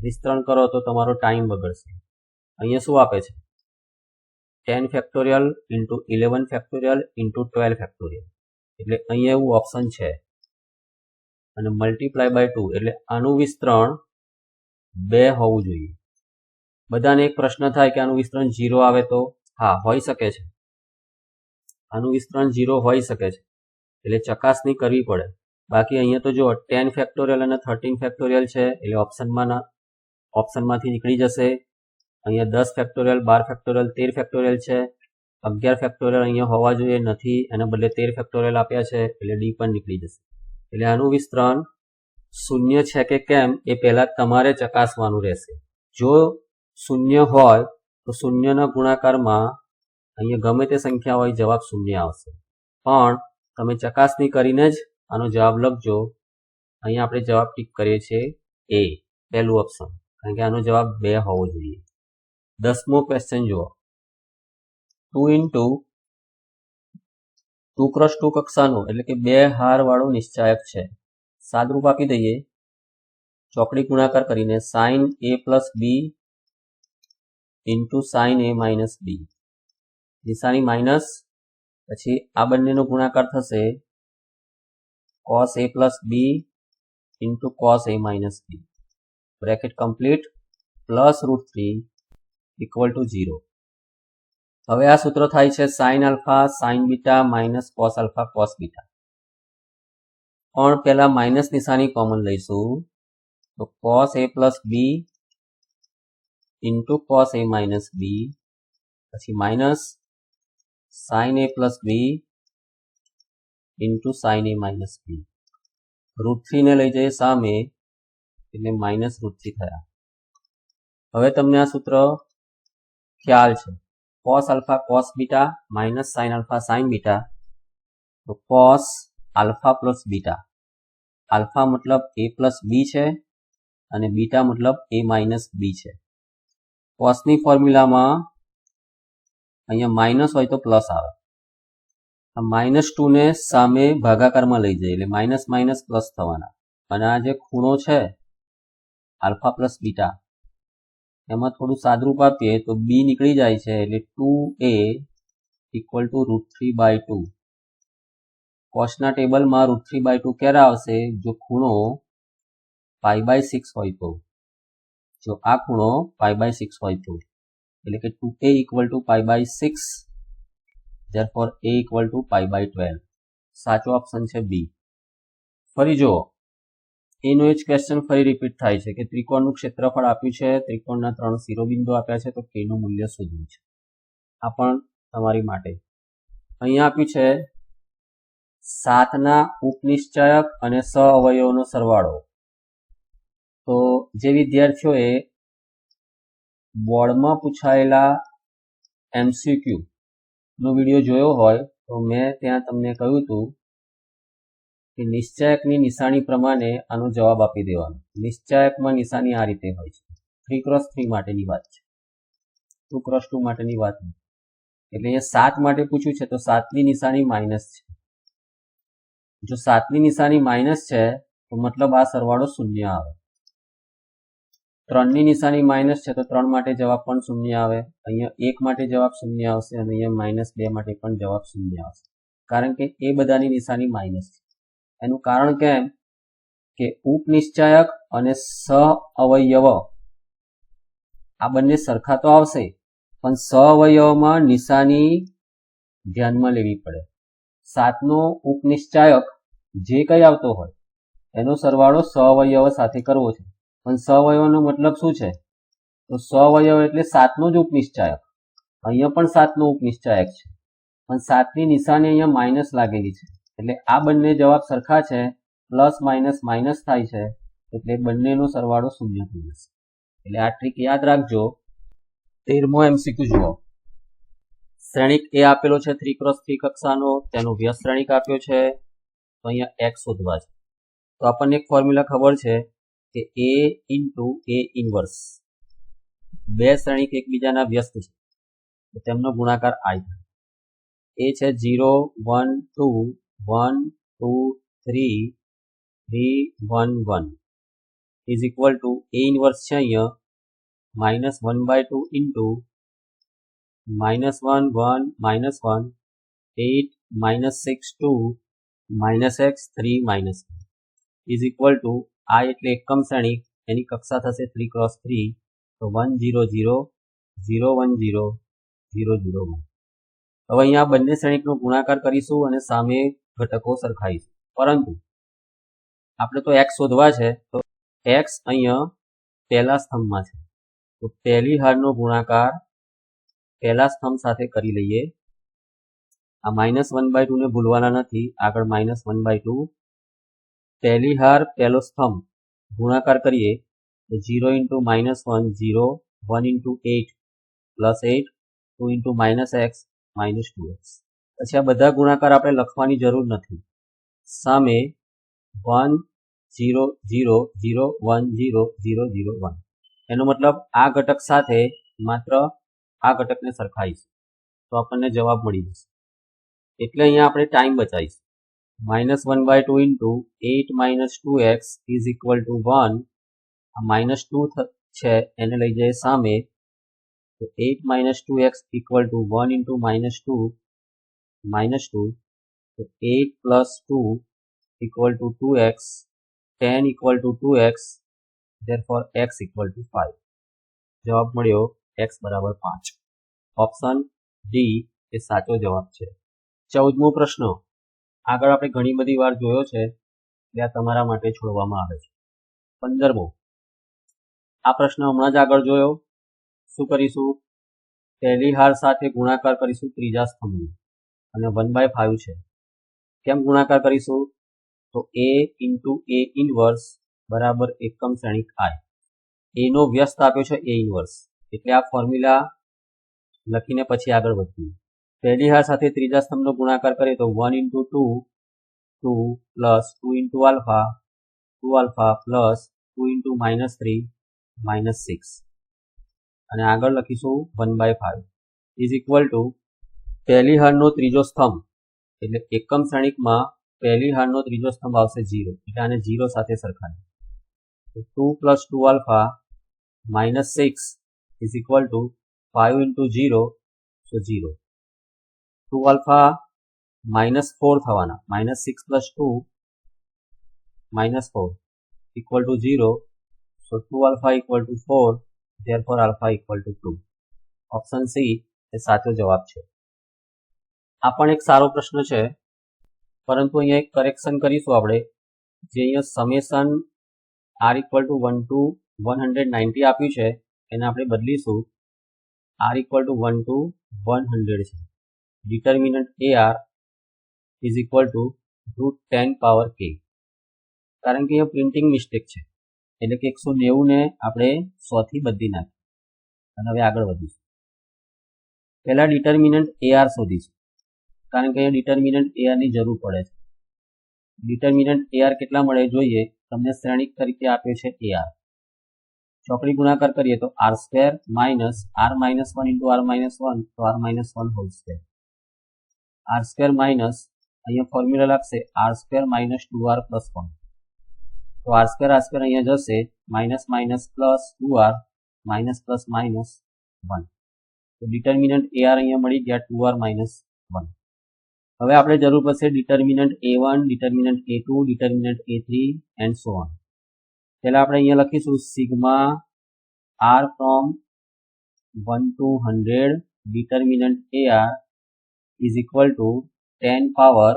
વિસ્તરણ કરો તો તમારો ટાઈમ બગડશે. અહીંયા શું આપે છે? 10 factorial into 11 factorial into 12 factorial. એટલે અહીંયા એવું ઓપ્શન છે અને મલ્ટીપ્લાય બાય 2 એટલે આનું વિસ્તરણ 2 હોવું જોઈએ. બધાને એક પ્રશ્ન થાય કે આનું વિસ્તરણ 0 આવે તો? હા, હોઈ શકે છે. આનું વિસ્તરણ 0 હોઈ શકે છે એટલે ચકાસણી કરવી પડે. બાકી અહીંયા તો જો 10 ફેક્ટોરિયલ અને 13 ફેક્ટોરિયલ છે એટલે ઓપ્શનમાંથી નીકળી જશે. અહીંયા 10 ફેક્ટોરિયલ, 12 ફેક્ટોરિયલ, 13 ફેક્ટોરિયલ છે. 11 ફેક્ટોરિયલ અહીંયા હોવા જોઈએ નથી, એના બદલે 13 ફેક્ટોરિયલ આપ્યા છે એટલે ડી પણ નીકળી જશે. એટલે આનું વિસ્તરણ 0 છે કે કેમ એ પહેલા તમારે ચકાસવાનું રહેશે. જો 0 હોય તો 0 ના ગુણાકારમાં અહીંયા ગમે તે સંખ્યા હોય જવાબ 0 આવશે. પણ તમે ચકાસણી કરીને જ આનો જવાબ લખજો. અહીંયા આપણે જવાબ ટીક કરીએ છીએ એ, પહેલું ઓપ્શન, કારણ કે આનો જવાબ 2 હોવો જોઈએ. 10મો ક્વેશ્ચન જુઓ. 2 into 2x2 કક્ષાનો એટલે કે 2 હાર વાળો નિશ્ચાયક છે. સાદરૂપ આપી દઈએ. ચોકડી ગુણાકાર કરીને sin a plus b into sin a minus b. નિશાની માઇનસ, પછી આ બંનેનો ગુણાકાર થશે cos a plus b into cos a minus b. Bracket complete plus √3 equal to 0. હવે આ સૂત્ર થાય છે sin alpha sin beta minus cos alpha cos beta. પણ પહેલા માઇનસ નિશાની કોમન લઈશું તો cos a plus b into cos a minus b, પછી minus sin a plus b into sin a minus b. √3 ને લઈ જઈએ સામે એટલે માઇનસ √3 થયા. હવે તમને આ સૂત્ર ખ્યાલ છે. cos alpha cos beta minus sin alpha sin beta. તો cos alpha plus beta. alpha મતલબ a plus b છે અને બીટા મતલબ a minus b છે. cosની ફોર્મ્યુલામાં અહીંયા માઇનસ હોય તો પ્લસ આવે. આ -2 ને સામે ભાગાકારમાં લઈ જઈએ એટલે માઇનસ માઇનસ પ્લસ થવાના. અને આ જે ખૂણો છે આલ્ફા પ્લસ બીટા એમાં થોડું સાદરૂપ આપીએ તો b નીકળી જાય છે એટલે 2a equal to √3/2. કોસના ટેબલમાં √3/2 ક્યારે આવશે? જો ખૂણો π/6 હોય તો. જો આ ખૂણો π/6 હોય તો, એટલે કે 2a equal to π/6, therefore a equal to π/12. સાચો ઓપ્શન છે બી. ફરી જુઓ, એનો જ ક્વેશ્ચન ફરી રિપીટ થાય છે કે ત્રિકોણનું ક્ષેત્રફળ આપ્યું છે, ત્રિકોણના 3 શિરોબિંદુ આપ્યા છે, તો k નું મૂલ્ય શોધવું છે. આ પણ તમારી માટે અહીંયા આપ્યું છે 7 ના ઉપનિશ્ચાયક અને સહઅવયવોનો સરવાળો તો જે વિદ્યાર્થીઓએ બોર્ડમાં પૂછાયેલા MCQ નો વિડીયો જોયો હોય તો મેં ત્યાં તમને કહ્યું હતું કે નિશ્ચાયકની નિશાની પ્રમાણે આનો જવાબ આપી દેવાનો. નિશ્ચાયકમાં નિશાની આ રીતે હોય છે. 3x3 માટેની વાત છે, 2x2 માટેની વાત નથી. એટલે અહીંયા 7 માટે પૂછ્યું છે તો 7 ની નિશાની માઇનસ છે. જો 7 ની નિશાની માઇનસ છે તો મતલબ આ સરવાળો શૂન્ય આવે. 3 ની નિશાની માઇનસ છે તો 3 માટે જવાબ પણ શૂન્ય આવે. અહીંયા 1 માટે જવાબ શૂન્ય આવશે અને અહીંયા -2 માટે પણ જવાબ શૂન્ય આવશે, કારણ કે એ બધાની નિશાની માઇનસ છે. એનું કારણ કેમ કે ઉપનિશ્ચાયક અને સહઅવયવ આ બંને સરખા તો આવશે, પણ સહઅવયવમાં નિશાની ધ્યાનમાં લેવી પડે. 7 નો ઉપનિશ્ચાયક જે કંઈ આવતો હોય એનો સરવાળો સહઅવયવ સાથે કરવો છે. પણ સહઅવયવનો મતલબ શું છે? તો સહઅવયવ એટલે 7 નો જ ઉપનિશ્ચાયક. અહીંયા પણ 7 નો ઉપનિશ્ચાયક છે, પણ 7 ની નિશાની અહીંયા માઇનસ લાગેલી છે. એટલે આ બંને જવાબ સરખા છે, પ્લસ માઇનસ માઇનસ થાય છે, એટલે બંનેનો સરવાળો શૂન્ય થઈ જશે. એટલે આ ટ્રીક યાદ રાખજો. 13મો MCQ જુઓ. શ્રેણિક એ આપેલો છે 3x3 કક્ષાનો, તેનો વ્યસ્ત શ્રેણિક આપ્યો છે, તો અહીંયા x શોધવા છે. તો આપણને એક ફોર્મ્યુલા ખબર છે કે A into A ઇન્વર્સ. બે શ્રેણિક એકબીજાના વ્યસ્ત છે તો તેમનો ગુણાકાર I થાય. એ છે 0 1 2 1 2 3 3 1 1 is equal two A inverse છે અહીંયા -1/2 into -1 1 -1 8 -6 2 -x 3 -1 is equal two I એટલે એકમ શ્રેણિક, એની કક્ષા થશે 3x3, તો 1 0 0 0 1 0 0 0 1. હવે અહીંયા બંને શ્રેણિકનો ગુણાકાર કરીશું અને સામે ઘટકો સરખાઈશું. પરંતુ આપણે તો x શોધવા છે, તો x અહીંયા પહેલા સ્તંભમાં છે, તો પહેલી હારનો ગુણાકાર પહેલા સ્તંભ સાથે કરી લઈએ. આ -1/2 ને ભૂલવાના નથી, આગળ -1/2. પહેલી હાર પહેલો સ્તંભ ગુણાકાર કરીએ તો 0 into -1 0, 1 into 8 +8, 2 into -x -2x. પછી આ બધા ગુણાકાર આપણે લખવાની જરૂર નથી. સામે 1 0 0 0 1 0 0 0 1. એનો મતલબ આ ઘટક સાથે માત્ર આ ઘટકને સરખાઈશું તો આપણને જવાબ મળી જશે. એટલે અહીંયા આપણે time બચાવીશું. -1/2 into 8 - 2x is equal to 1. આ -2 છે એને લઈ જઈએ સામે, તો 8 - 2x equal to 1 into -2 -2, તો 8 plus 2 equal to 2x, 10 equal to 2x, therefore x equal to 5. જવાબ મળ્યો x બરાબર 5. ઓપ્શન ડી એ સાચો જવાબ છે. 14મો પ્રશ્ન આગળ આપણે ઘણી બધી વાર જોયો છે એટલે આ તમારા માટે છોડવામાં આવે છે. 15મો આ પ્રશ્ન હમણાં જ આગળ જોયો. શું કરીશું? પહેલી હાર સાથે ગુણાકાર કરીશું ત્રીજા સ્તંભનો, અને 1/5 છે. કેમ ગુણાકાર કરીશું? તો A into A ઇન્વર્સ બરાબર એકમ શ્રેણિક I. A નો વ્યસ્ત આપ્યો છે A ઇન્વર્સ, એટલે આ ફોર્મ્યુલા લખીને પછી આગળ વધીએ. પહેલી હાર સાથે ત્રીજા સ્તંભનો ગુણાકાર કરીએ તો 1 into 2 2 plus 2 into alpha 2 alpha plus 2 into -3 -6, અને આગળ લખીશું 1/5 ઇઝ ઇક્વલ ટુ પહેલી હારનો ત્રીજો સ્તંભ, એટલે એકમ શ્રેણિકમાં પહેલી હારનો ત્રીજો સ્તંભ આવશે 0, એટલે આને 0 સાથે સરખાવીએ. તો 2 plus 2 alpha -6 is equal to 5 into 0, so 0. 2 alpha -4 થવાના, -6 plus 2 -4 equal to 0, so 2 alpha equal to 4, therefore alpha equal to 2. Option C એ સાચો જવાબ છે. આ પણ એક સારો પ્રશ્ન છે, પરંતુ અહીંયા એક કરેક્શન કરીશું આપણે. જે અહીંયા summation r equal to 1 to 190 આપ્યું છે એને આપણે બદલીશું. r equal to 1 to 100 છે. Determinant ar is equal to √10 power k. કારણ કે અહીંયા પ્રિન્ટિંગ મિસ્ટેક છે, એટલે કે 190 ને આપણે 100 થી બદલી નાખીએ અને હવે આગળ વધીશું. પહેલા ડિટર્મિનન્ટ AR શોધીશું કારણ કે અહીંયા ડિટર્મિનન્ટ AR ની જરૂર પડે છે. ડિટર્મિનન્ટ AR કેટલા મળે જોઈએ. તમને શ્રેણિક તરીકે આપ્યો છે AR. ચોકડી ગુણાકાર કરીએ તો r² minus r minus 1 into r minus 1 તો r minus 1 whole square. r² minus અહીંયા ફોર્મ્યુલા લાગશે r² માઇનસ 2r પ્લસ 1. તો r² અહીંયા જશે minus minus plus 2r minus plus minus 1. તો ડિટર્મિનન્ટ AR અહીંયા મળી ગયા 2r માઇનસ 1. હવે આપણે જરૂર પડશે determinant A1, determinant A2, determinant A3 and so on. પહેલા આપણે અહીંયા લખીશું sigma r from 1 to 100 determinant AR is equal two 10 power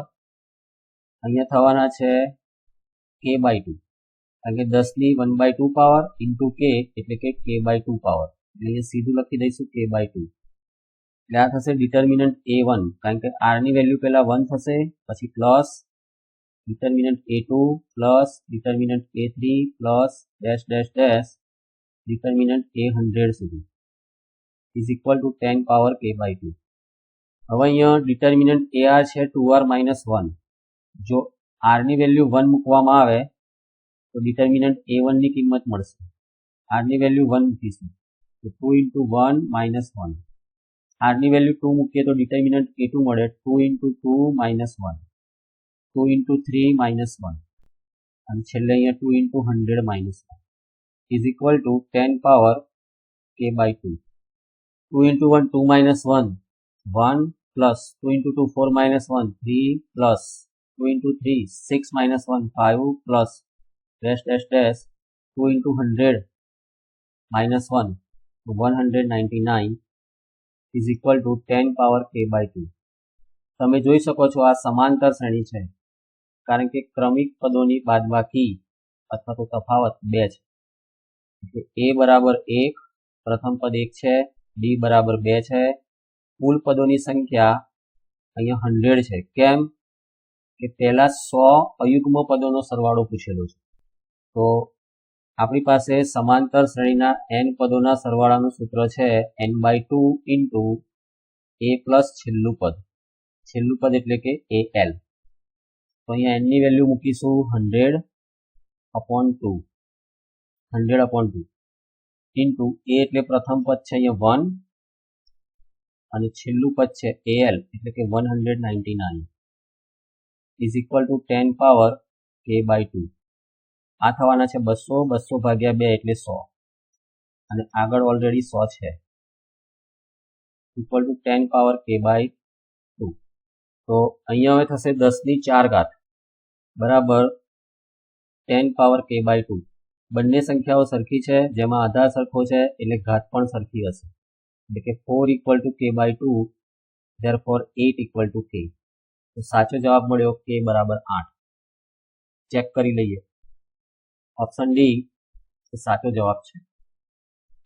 અહીંયા થવાના છે k/2 કારણ કે 10 ની 1/2 પાવર ઇન્ટુ k એટલે કે k/2 પાવર. અહીંયા સીધું લખી દઈશું k/2. એટલે આ થશે ડિટર્મિનન્ટ A1 કારણ કે r ની વેલ્યુ પહેલા 1 થશે પછી plus determinant A2 plus determinant A3 plus dash dash dash determinant A100 સુધી is equal two 10 power k/2. હવે અહીંયા ડિટર્મિનન્ટ AR છે 2r માઇનસ 1. જો r ની વેલ્યુ 1 મૂકવામાં આવે તો ડિટર્મિનન્ટ A1 ની કિંમત મળશે. r ની વેલ્યુ 1 મૂકીશું તો 2 ઇન્ટુ 1 માઇનસ 1. r ની વેલ્યુ 2 મૂકીએ તો ડિટર્મિનન્ટ A2 મળે 2 ઇન્ટુ 2 માઇનસ 1, 2 ઇન્ટુ 3 માઇનસ 1 અને છેલ્લે અહીંયા 2 into 100 minus 1 is equal two 10 power k/2. 2 into 1 2 minus 1 1 plus 2 into 2 4 minus 1 3 plus 2 into 3 6 minus 1 5 plus dash dash dash 2 into 100 minus 1 199 is equal two 10 power k/2. તમે જોઈ શકો છો આ સમાંતર શ્રેણી છે કારણ કે ક્રમિક પદોની બાદબાકી અથવા તો તફાવત 2 છે. એટલે a બરાબર 1 પ્રથમ પદ 1 છે, b બરાબર 2 છે. કુલ પદોની સંખ્યા અહીંયા 100 છે. કેમ કે પહેલા 100 અયુગ્મ પદોનો સરવાળો પૂછેલો છે. તો આપણી પાસે સમાંતર શ્રેણીના n પદોના સરવાળાનું સૂત્ર છે n/2 ઇન્ટુ a પ્લસ છેલ્લું પદ એટલે કે al. તો અહીંયા n ની વેલ્યુ મૂકીશું 100/2 ઇન્ટુ a એટલે પ્રથમ પદ છે અહીંયા 1 અને છેલ્લું પદ છે al એટલે કે 199 is equal two 10 power k/2. આ થવાના છે 200, 200 ભાગ્યા 2 એટલે 100 અને આગળ ઓલરેડી 100 છે ઇક્વલ ટુ 10 પાવર k/2. તો અહીંયા હવે થશે 10 ની 4 ઘાત બરાબર 10 પાવર k/2. બંને સંખ્યાઓ સરખી છે, જેમાં આધાર સરખો છે એટલે ઘાત પણ સરખી હશે. એટલે કે 4 equal to k/2 therefore 8 equal to k. તો સાચો જવાબ મળ્યો k બરાબર 8. ચેક કરી લઈએ. ઓપ્શન ડી સાચો જવાબ છે.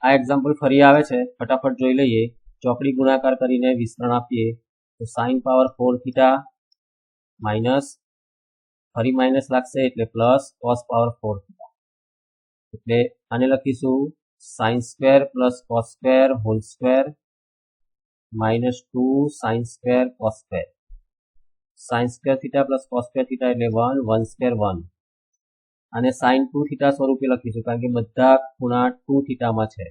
આ એક્ઝામ્પલ ફરી આવે છે, ફટાફટ જોઈ લઈએ. ચોકડી ગુણાકાર કરીને વિસ્તરણ આપીએ તો sin પાવર 4 થીટા માઇનસ ફરી માઇનસ લાગશે એટલે પ્લસ cos પાવર 4 થીટા. એટલે આને લખીશું sin square plus cos square hall square minus 2 sin square cos square. sin square theta plus cos square theta એટલે 1 1 સ્ક્વેર 1 અને sin 2 થીટા સ્વરૂપે લખીશું કારણ કે બધા ખૂણા 2 થીટામાં છે.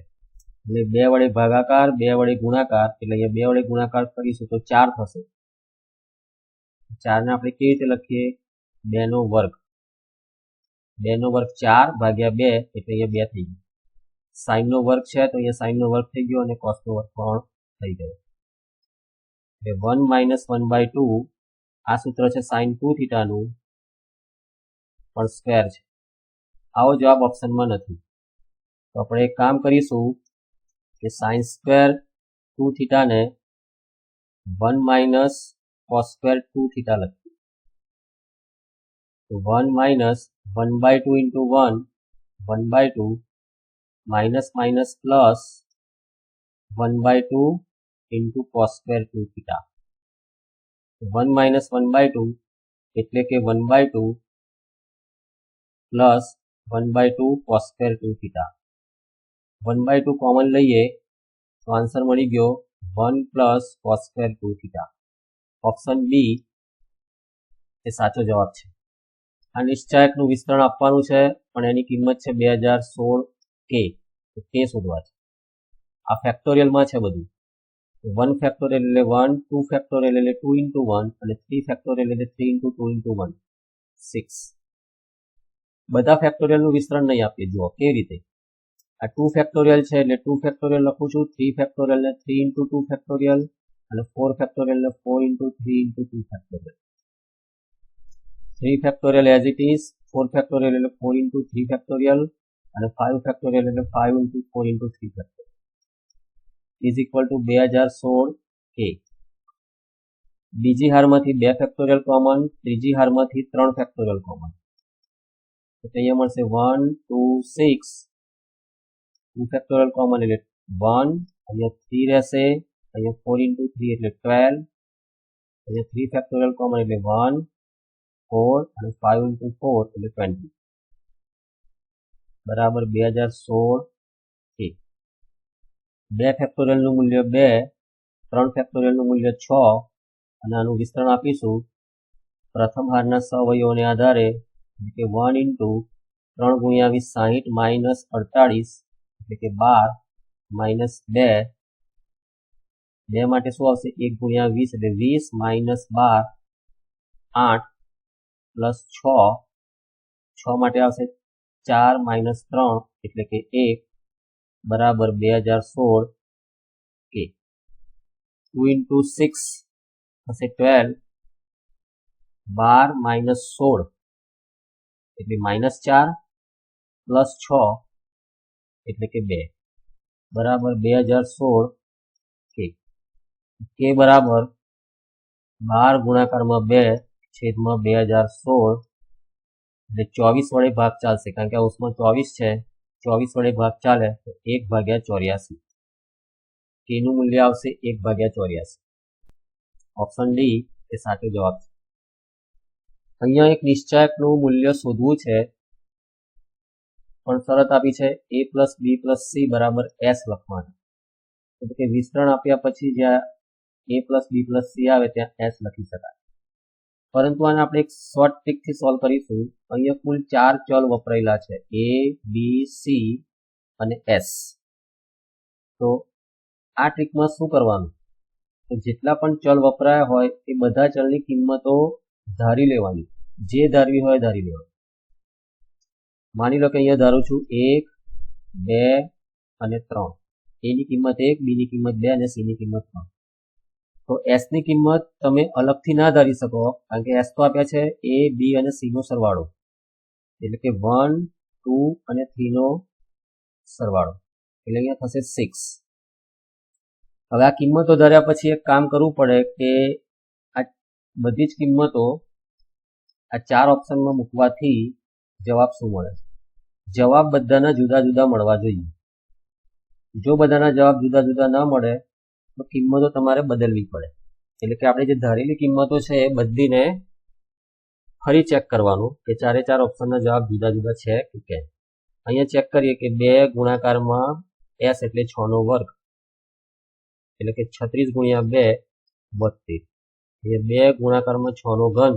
એટલે 2 વડે ભાગાકાર 2 વડે ગુણાકાર એટલે અહીંયા 2 વડે ગુણાકાર કરીશું તો 4 થશે. 4 ને આપણે કેવી રીતે લખીએ 2 નો વર્ગ 4 ભાગ્યા 2 એટલે અહીંયા 2 થઈ ગયું. sin નો વર્ગ છે તો અહીંયા sin નો વર્ગ થઈ ગયો અને cos નો વર્ગ પણ થઈ ગયો. એટલે 1 માઇનસ 1/2 આ સૂત્ર છે sin 2 થીટાનું પણ સ્ક્વેર છે. આવો જવાબ ઓપ્શનમાં નથી. તો આપણે એક કામ કરીશું કે sin સ્ક્વેર 2 થીટાને 1 માઇનસ cos સ્ક્વેર 2 થીટા લખીએ. તો 1 minus 1/2 into 1 1/2 minus minus plus 1/2 into cos square 2 થીટા. 1 માઇનસ 1/2 એટલે કે 1/2 plus 1/2 cos square 2 theta. 1/2 common લઈએ તો આન્સર મળી ગયો 1 plus cos square 2 theta. Option B એ સાચો જવાબ છે. આ નિશ્ચાયકનું વિસ્તરણ આપવાનું છે પણ એની કિંમત છે 2016 કે, તો કે શોધવા છે. આ ફેક્ટોરિયલમાં છે બધું. 1 ફેક્ટોરિયલ એટલે 1, 2 ફેક્ટોરિયલ એટલે 2 into 1 અને 3 ફેક્ટોરિયલ એટલે 3 into 2 into 1 6. બધા ફેક્ટોરિયલનું વિસ્તરણ નહીં આપીએ. જુઓ કેવી રીતે. આ 2 ફેક્ટોરિયલ છે એટલે 2 ફેક્ટોરિયલ લખું છું, 3 ફેક્ટોરિયલ ને 3 into 2 ફેક્ટોરિયલ અને 4 ફેક્ટોરિયલ ને 4 into 3 into 2 factorial. 3 factorial as it is, 4 factorial એટલે 4 into 3 ફેક્ટોરિયલ અને 5 ફેક્ટોરિયલ એટલે 5 into 4 into 3 factorial is equal two 2016 કે. બીજી હારમાંથી 2 ફેક્ટોરિયલ કોમન, ત્રીજી હારમાંથી 3 ફેક્ટોરિયલ કોમન, તો અહીંયા મળશે 1 2 6. 2 ફેક્ટોરિયલ કોમન એટલે 1, અહીંયા 3 રહેશે, અહીંયા 4 into 3 એટલે 12, અહીંયા 3 ફેક્ટોરિયલ કોમન એટલે 1 4 અને 5 into 4 એટલે 20 બરાબર 2016 કે. 2 ફેક્ટોરિયલનું મૂલ્ય 2, 3 ફેક્ટોરિયલનું મૂલ્ય 6 અને આનું વિસ્તરણ આપીશું પ્રથમ હારના સહવયવોને આધારે, એટલે કે 1 into 3 ગુણ્યા 20 60 માઇનસ 48 એટલે કે 12 માઇનસ 2. 2 માટે શું આવશે? 1 ગુણ્યા 20 એટલે 20 માઇનસ 12 8 પ્લસ 6. 6 માટે આવશે 4 માઇનસ 3 એટલે કે 1 બરાબર 2016 કે. 2 into 6 થશે 12, 12 માઇનસ 16 એટલે માઇનસ 4 પ્લસ 6 એટલે કે 2 બરાબર 2016 કે. કે બરાબર 12 ગુણાકારમાં 2 છેદમાં 2016 એટલે 24 વડે ભાગ ચાલશે, કારણ કે આ ઉસમાં 24 છે, 24 વડે ભાગ ચાલે તો 1/84. કેનું મૂલ્ય આવશે 1/84. ઓપ્શન ડી એ સાચો જવાબ છે. અહીંયા એક નિશ્ચાયકનું મૂલ્ય શોધવું છે પણ શરત આપી છે a plus b plus c બરાબર s લખવાનું. એટલે કે વિસ્તરણ આપ્યા પછી જ્યાં a plus b plus c આવે ત્યાં s લખી શકાય. પરંતુ આને આપણે એક શોર્ટ ટ્રીકથી સોલ્વ કરીશું. અહીંયા કુલ 4 ચલ વપરાયેલા છે, a b c અને s. તો આ ટ્રીકમાં શું કરવાનું? તો જેટલા પણ ચલ વપરાયા હોય એ બધા ચલની કિંમતો ધારી લેવાની, જે ધારવી હોય ધારી લેવાની. માની લો કે અહીંયા ધારું છું 1 2 અને 3. a ની કિંમત 1, b ની કિંમત 2 અને c ની કિંમત 3. તો s ની કિંમત તમે અલગથી ના ધારી શકો, કારણ કે s તો આપ્યા છે a b અને c નો સરવાળો, એટલે કે 1 2 અને 3 નો સરવાળો, એટલે અહીંયા થશે 6. હવે આ કિંમતો ધાર્યા પછી એક કામ કરવું પડે કે આ બધી જ કિંમતો આ 4 ઓપ્શનમાં મૂકવાથી જવાબ શું મળે? જવાબ બધાના જુદા જુદા મળવા જોઈએ. જો બધાના જવાબ જુદા જુદા ના મળે તો કિંમતો તમારે બદલવી પડે. એટલે કે આપણે જે ધારેલી કિંમતો છે એ બધીને ફરી ચેક કરવાનું કે 4 ઓપ્શનના જવાબ જુદા જુદા છે કે કેમ. અહીંયા ચેક કરીએ કે 2 ગુણાકારમાં s એટલે 6 નો વર્ગ, એટલે કે 36 ગુણ્યા 2 72. અહીંયા 2 ગુણાકારમાં 6 નો ઘન,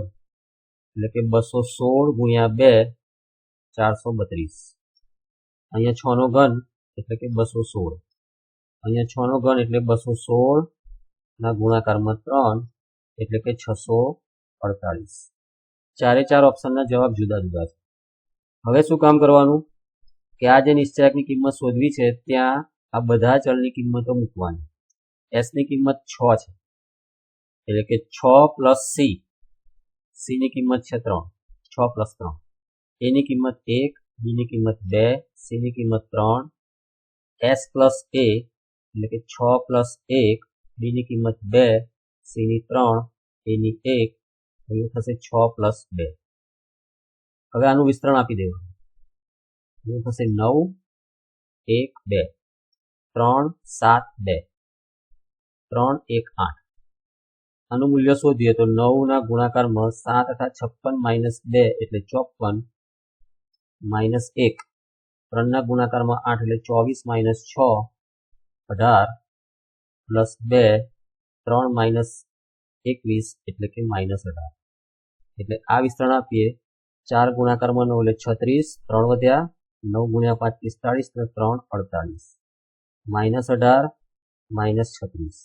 એટલે કે 216 ગુણ્યા 2 432. અહીંયા 6 નો ઘન એટલે કે 216. અહીંયા 6 નો ઘન એટલે 216 ના ગુણાકારમાં 3 એટલે કે 648. 4 ઓપ્શનના જવાબ જુદા જુદા છે. હવે શું કામ કરવાનું કે આ જે નિશ્ચાયકની કિંમત શોધવી છે ત્યાં આ બધા ચલની કિંમતો મૂકવાની. s ની કિંમત 6 છે, એટલે કે 6 પ્લસ c ની કિંમત છે 3, 6 પ્લસ 3. a ની કિંમત 1, b ની કિંમત 2, c ની કિંમત 3, s પ્લસ a એટલે કે 6 પ્લસ 1, b ની કિંમત 2, c ની 3, a ની 1, એટલે થશે 6 પ્લસ 2. હવે આનું વિસ્તરણ આપી દેવાનું. એટલે થશે 9 1 2 3 7 2 3 1 8. આનું મૂલ્ય શોધીએ તો 9 ના ગુણાકારમાં 7 તથા 56 માઇનસ 2 એટલે 54 -1, 3ના ગુણાકારમાં 8 એટલે 24 - 6 18 +2 3 - 21 એટલે કે -18. એટલે આ વિસ્તરણ આપીએ 4 ગુણાકારમાં 9 એટલે 36, 3 વધ્યા 9 × 5 45 અને 3 48 -18 -36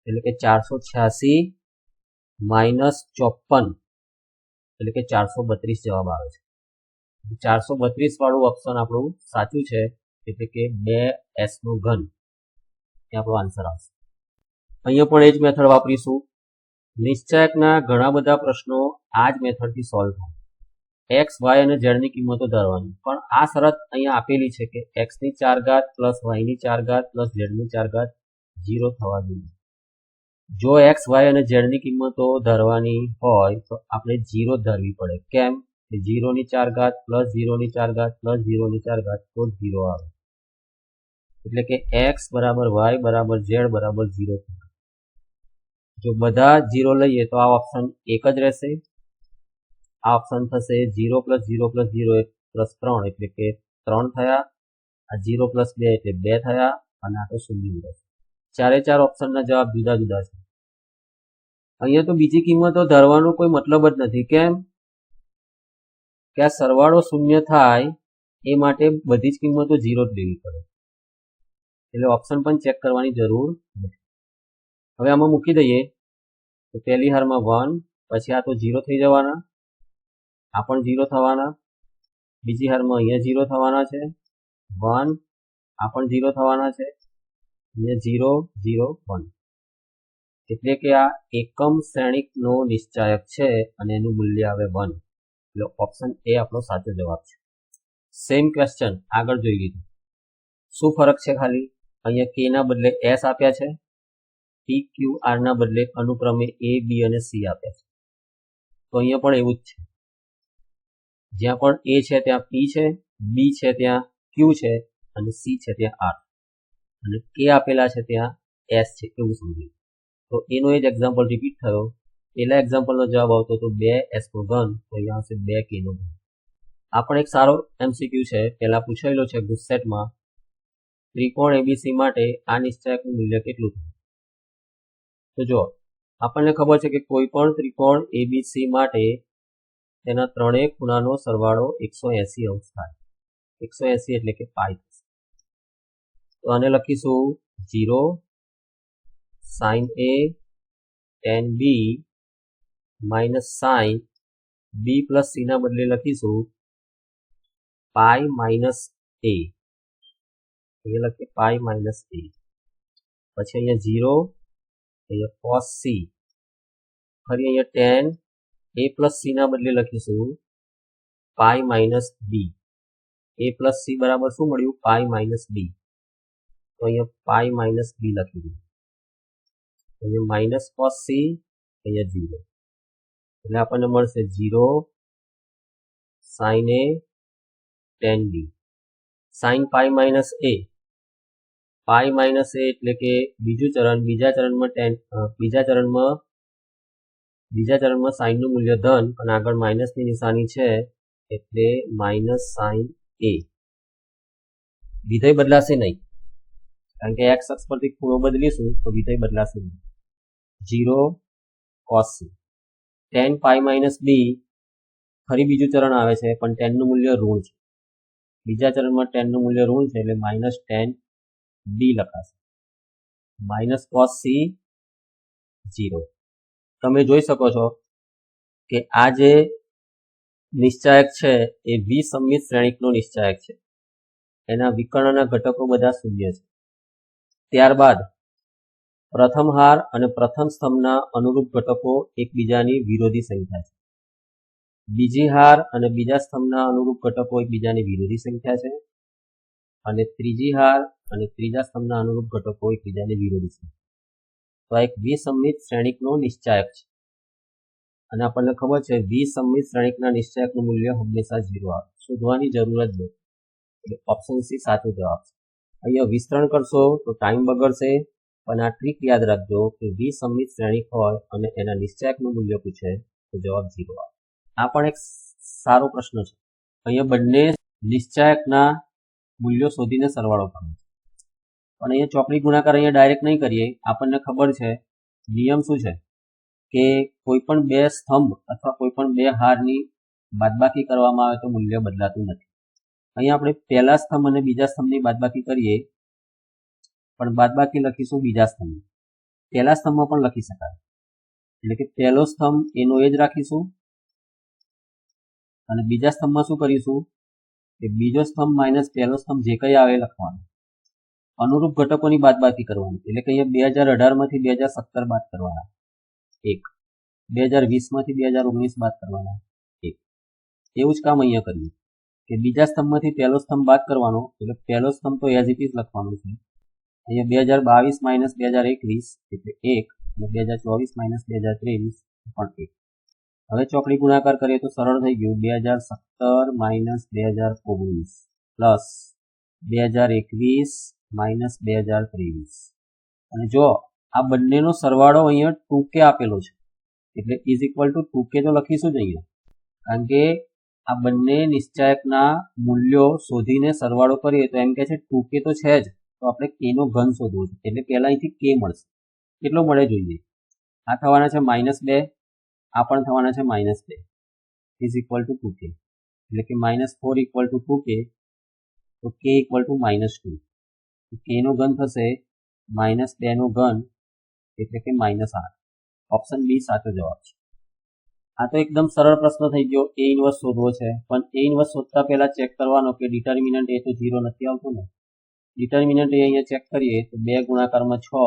એટલે કે 486 -54 એટલે કે 432 જવાબ આવે છે. 432 વાળું ઓપ્શન આપણું સાચું છે, એટલે કે 2s નો ઘન એ આપણો આન્સર આવશે. અહીંયા પણ એ જ મેથડ વાપરીશું. નિશ્ચયકના ઘણા બધા પ્રશ્નો આ જ મેથડથી સોલ્વ થાય. x, y અને z ની કિંમતો ધારવાની, પણ આ શરત અહીંયા આપેલી છે કે x ની 4 ઘાત પ્લસ y ની 4 ઘાત પ્લસ z ની 4 ઘાત 0 થવા જોઈએ. જો x, y અને z ની કિંમતો ધારવાની હોય તો આપણે 0 ધારવી પડે. કેમ? 0 ની 4 ઘાત પ્લસ 0 ની 4 ઘાત પ્લસ 0 ની 4 ઘાત તો 0 આવે. એટલે કે x બરાબર y બરાબર z બરાબર 0 થશે. જો બધા 0 લઈએ તો આ ઓપ્શન એક જ રહેશે. આ ઓપ્શન થશે 0 + 0 + 0 + 3 એટલે કે 3 થયા. આ 0 + 2 એટલે 2 થયા અને આ તો 0 રહેશે. ચારે ચાર ઓપ્શનના જવાબ જુદા જુદા છે. અહીંયા તો બીજી કિંમતો ધારવાનો કોઈ મતલબ જ નથી. કેમ કે આ સરવાળો 0 થાય એ માટે બધી જ કિંમતો 0 જ લેવી પડે. એટલે ઓપ્શન પણ ચેક કરવાની જરૂર નથી. હવે આમાં મૂકી દઈએ તો પહેલી હારમાં 1, પછી આ તો 0 થઈ જવાના, આ પણ 0 થવાના, બીજી હારમાં અહીંયા 0 થવાના છે, 1, આ પણ 0 થવાના છે, અહીંયા 0 0 1. એટલે કે આ એકમ શ્રેણિકનો નિશ્ચાયક છે અને એનું મૂલ્ય આવે 1. એટલે ઓપ્શન એ આપણો સાચો જવાબ છે. સેમ ક્વેશ્ચન આગળ જોઈ લીધું. શું ફરક છે? ખાલી અહીંયા k ના બદલે s આપ્યા છે, p q r ના બદલે અનુક્રમે a b અને c આપ્યા છે. તો અહીંયા પણ એવું જ છે. જ્યાં પણ a છે ત્યાં p છે, b છે ત્યાં q છે અને c છે ત્યાં r, અને k આપેલા છે ત્યાં s છે, એવું સમજીએ. તો એનો એ જ એક્ઝામ્પલ રિપીટ થયો. પહેલા એક્ઝામ્પલનો જવાબ આવતો હતો 2s નો ઘન, તો અહીંયા આવશે 2k નો ઘન. આ પણ એક સારો MCQ છે, પહેલા પૂછાયેલો છે ગુસ્સેટમાં. ત્રિકોણ ABC માટે આ નિશ્ચયકનું મૂલ્ય કેટલું થાય? તો જો આપણને ખબર છે કે કોઈ પણ ત્રિકોણ ABC માટે તેના ત્રણેય ખૂણાનો સરવાળો 180° થાય. 180 એટલે કે પાઈ. તો આને લખીશું 0 sin A tan B minus sin B plus C ના બદલે લખીશું પાઈ માઇનસ A. એ લખીએ પાઈ માઇનસ A. પછી અહીંયા 0, અહીંયા cos C, ફરી અહીંયા tan A plus C ના બદલે લખીશું pi minus B. A plus C બરાબર શું મળ્યું? Pi minus B. તો અહીંયા પાઈ માઇનસ B લખી દીધું. અહીંયા માઇનસ cos C, અહીંયા 0. એટલે આપણને મળશે 0 sin A tan B. sin pi minus A, pi minus A એટલે કે બીજું ચરણ. બીજા ચરણમાં sin નું મૂલ્ય ધન અને આગળ માઇનસની નિશાની છે એટલે માઇનસ sin A. વિધેય બદલાશે નહીં, કારણ કે x અક્ષ પરથી ખૂણો બદલીશું તો વિધેય બદલાશે નહીં. 0 cos C. tan pi minus B, ફરી બીજું ચરણ આવે છે પણ tan નું મૂલ્ય ઋણ છે. બીજા ચરણમાં tan નું મૂલ્ય ઋણ છે એટલે માઇનસ tan B લખાશે. Minus cos C 0. તમે જોઈ શકો છો કે આ જે નિશ્ચાયક છે એ વિસંમિત શ્રેણિકનો નિશ્ચાયક છે. એના વિકર્ણના ઘટકો બધા શૂન્ય છે. ત્યારબાદ પ્રથમ હાર અને પ્રથમ સ્તંભના અનુરૂપ ઘટકો એકબીજાની વિરોધી સંખ્યા છે. બીજી હાર અને બીજા સ્તંભના અનુરૂપ ઘટકો એકબીજાની વિરોધી સંખ્યા છે. અને ત્રીજી હાર અને ત્રીજા સ્તંભના અનુરૂપ ઘટકો એકબીજાની વિરોધી સંખ્યા. તો આ એક વિસંમિત શ્રેણિકનો નિશ્ચાયક છે. અને આપણને ખબર છે વિસંમિત શ્રેણિકના નિશ્ચાયકનું મૂલ્ય હંમેશા 0 આવે. શોધવાની જરૂર જ નથી. એટલે ઓપ્શન સી સાચો જવાબ છે. અહીંયા વિસ્તરણ કરશો તો ટાઈમ બગડશે, પણ આ ટ્રીક યાદ રાખજો કે વિસંમિત શ્રેણિક હોય અને એના નિશ્ચાયકનું મૂલ્ય પૂછે તો જવાબ 0 આવે. આ પણ એક સારો પ્રશ્ન છે. અહીંયા બંને નિશ્ચાયકના મૂલ્યો શોધીને સરવાળો કરો. પણ અહીંયા ચોકડી ગુણાકાર અહીંયા ડાયરેક્ટ નહીં કરીએ. આપણને ખબર છે નિયમ શું છે કે કોઈ પણ બે સ્તંભ અથવા કોઈ પણ બે હારની બાદબાકી કરવામાં આવે તો મૂલ્ય બદલાતું નથી. અહીંયા આપણે પહેલા સ્તંભ અને બીજા સ્તંભની બાદબાકી કરીએ, પણ બાદબાકી લખીશું બીજા સ્તંભ. પહેલા સ્તંભમાં પણ લખી શકાય, એટલે કે પહેલો સ્તંભ એનો એ જ રાખીશું અને બીજા સ્તંભમાં શું કરીશું કે બીજો સ્તંભ માઇનસ પહેલો સ્તંભ જે કંઈ આવે એ લખવાનું. અનુરૂપ ઘટકોની બાદબાકી કરવાની, એટલે કે અહીંયા 2018 માંથી 2017 બાદ કરવાના 1, 2020 માંથી 2019 બાદ કરવાના 1. એવું જ કામ અહીંયા કરીએ કે બીજા સ્તંભમાંથી પહેલો સ્તંભ બાદ કરવાનો, એટલે પહેલો સ્તંભ તો એઝ ઇટ ઇઝ લખવાનો છે. અહીંયા 2022 માઇનસ 2021 એટલે 1 અને 2024 માઇનસ 2023 પણ 1. હવે ચોકડી ગુણાકાર કરીએ તો સરળ થઈ ગયું. 2017 માઇનસ 2019 પ્લસ 2021 માઇનસ 2023. અને જો આ બંનેનો સરવાળો અહીંયા 2k આપેલો છે એટલે ઇઝ ઇક્વલ ટુ 2k તો લખીશું જ અહીંયા, કારણ કે આ બંને નિશ્ચાયકના મૂલ્યો શોધીને સરવાળો કરીએ તો એમ કે છે 2k તો છે જ, તો આપણે k નો ઘન શોધવો છે. એટલે પહેલા અહીંથી k મળશે. કેટલો મળે જોઈએ? આ થવાના છે -2, આ પણ થવાના છે -2 ઇઝ ઇક્વલ ટુ 2k. એટલે કે -4 ઇક્વલ ટુ 2k, તો k ઇક્વલ ટુ -2. k નો ઘન થશે -2 નો ઘન એટલે કે -8. ઓપ્શન બી સાચો જવાબ છે. આ તો એકદમ સરળ પ્રશ્ન થઈ ગયો. એ ઇન્વર્સ શોધવો છે, પણ એ ઇન્વર્સ શોધતા પહેલા ચેક કરવાનો કે ડિટર્મિનન્ટ એ તો 0 નથી આવતું ને. ડિટર્મિનન્ટ અહીંયા ચેક કરીએ તો 2 ગુણાકારમાં 6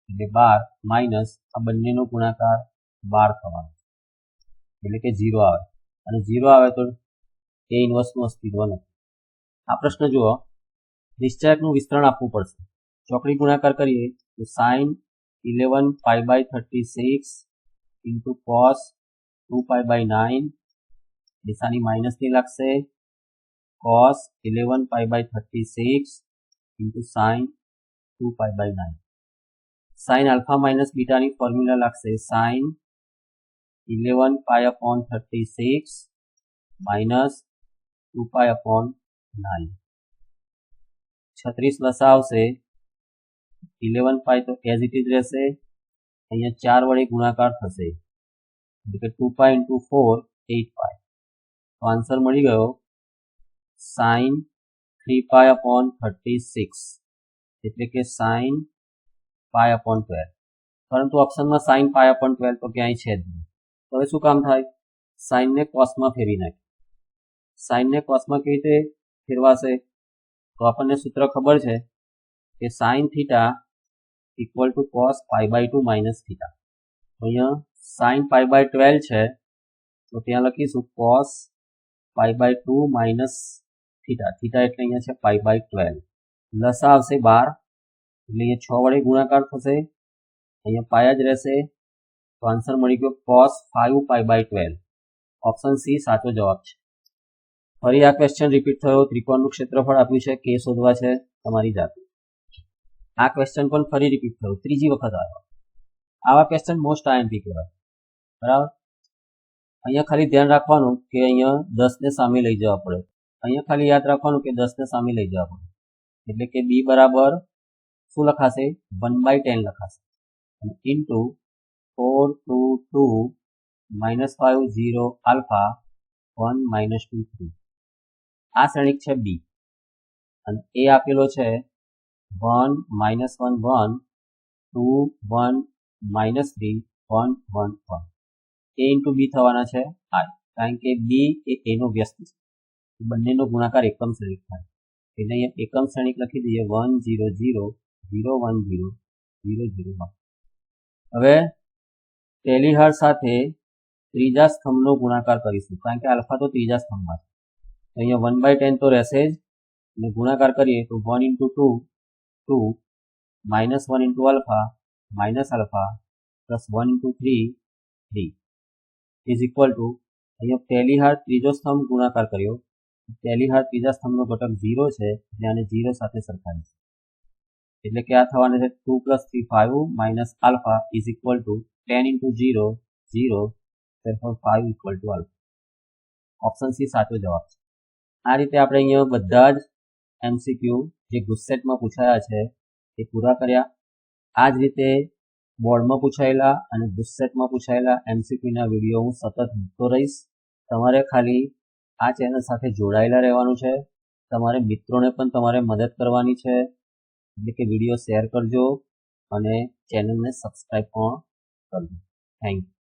એટલે 12 માઇનસ આ બંનેનો ગુણાકાર 12 થવાનો એટલે કે 0 આવે, અને 0 આવે તો એ ઇન્વર્સનું અસ્તિત્વ નથી. આ પ્રશ્ન જુઓ, નિશ્ચાયકનું વિસ્તરણ આપવું પડશે. ચોકડી ગુણાકાર કરીએ તો sin 11 pi by 36 into cos 2 pi by 9, નિશાની માઇનસની લાગશે, cos 11 pi by 36 into sin 2 pi by 9. sin alpha minus beta ની ફોર્મ્યુલા લાગશે sin 11 pi upon 36 minus 2 pi upon 9. 36 લસા આવશે, 11 pi તો એઝ ઇટ ઇઝ રહેશે, અહીંયા 4 વડે ગુણાકાર થશે એટલે કે 2 pi into 4 8 pi. તો આન્સર મળી ગયો sin 3 pi upon 36 એટલે કે sin pi upon 12. પરંતુ ઓપ્શનમાં sin pi upon 12 તો ક્યાંય છે જ નહીં. તો હવે શું કામ થાય? sin ને cos માં ફેરવી નાખીએ. sin ને cos માં કેવી રીતે ફેરવાશે? તો આપણને સૂત્ર ખબર છે કે sin theta equal to cos pi by 2 minus theta. તો અહીંયા sin pi by 12 છે, તો ત્યાં લખીશું cos pi by 2 minus theta. Theta એટલે અહીંયા છે pi by 12. લસા આવશે 12 એટલે અહીંયા 6 વડે ગુણાકાર થશે, અહીંયા પાય જ રહેશે, તો આન્સર મળી ગયો cos 5 pi by 12. Option C સાચો જવાબ છે. ફરી આ ક્વેશ્ચન રિપીટ થયો. ત્રિકોણનું ક્ષેત્રફળ આપ્યું છે, કે શોધવા છે તમારી જાતે. આ ક્વેશ્ચન પણ ફરી રિપીટ થયો, ત્રીજી વખત આવ્યો. આવા ક્વેશ્ચન મોસ્ટ આઈએમપી કહેવાય. બરાબર. અહીંયા ખાલી ધ્યાન રાખવાનું કે અહીંયા 10 ને સામે લઈ જવા પડે. અહીંયા ખાલી યાદ રાખવાનું કે 10 ને સામે લઈ જવા પડે, એટલે કે બી બરાબર શું લખાશે? 1/10 લખાશે, અને ઇન્ટુ 4 2 2 -5 0 આલ્ફા 1 -2 3. આ શ્રેણિક છે બી, અને એ આપેલો છે 1 -1 1 2 1 -3 1 1 1. એ ઇન્ટુ બી થવાના છે આઈ, કારણ કે બી એ એનો વ્યસ્ત છે. બંનેનો ગુણાકાર એકમ શ્રેણિક થાય એટલે અહીંયા એકમ શ્રેણિક લખી દઈએ 1 0 0 0 1 0 0 0 1. હવે ટેલિહાર સાથે ત્રીજા સ્તંભનો ગુણાકાર કરીશું, કારણ કે આલ્ફા તો ત્રીજા સ્તંભમાં છે. અહીંયા 1/10 તો રહેશે જ, અને ગુણાકાર કરીએ તો 1 into 2 2 -1 into alpha minus alpha plus 1 into 3 3 is equal to, અહીંયા ટેલિહાર ત્રીજો સ્તંભ ગુણાકાર કર્યો, ટેલિહાર ત્રીજા સ્તંભનો ઘટક 0 છે એટલે આને 0 સાથે સરખાવીશું, એટલે કે આ થવાના છે 2 + 3 5 minus alpha is equal to 10 into 0 0, therefore 5 equal to alpha. Option C સાચો જવાબ છે. આ રીતે આપણે અહીંયા બધા જ એમસીક્યુ જે ગુસ્સેટમાં પૂછાયા છે એ પૂરા કર્યા. આ જ રીતે બોર્ડમાં પૂછાયેલા અને ગુસ્સેટમાં પૂછાયેલા એમસીક્યુના વિડીયો હું સતત મૂકતો રહીશ. તમારે ખાલી આ ચેનલ સાથે જોડાયેલા રહેવાનું છે. તમારે મિત્રોને પણ તમારે મદદ કરવાની છે, એટલે કે વિડીયો શેર કરજો અને ચેનલને સબસ્ક્રાઈબ પણ કરજો. Thank you.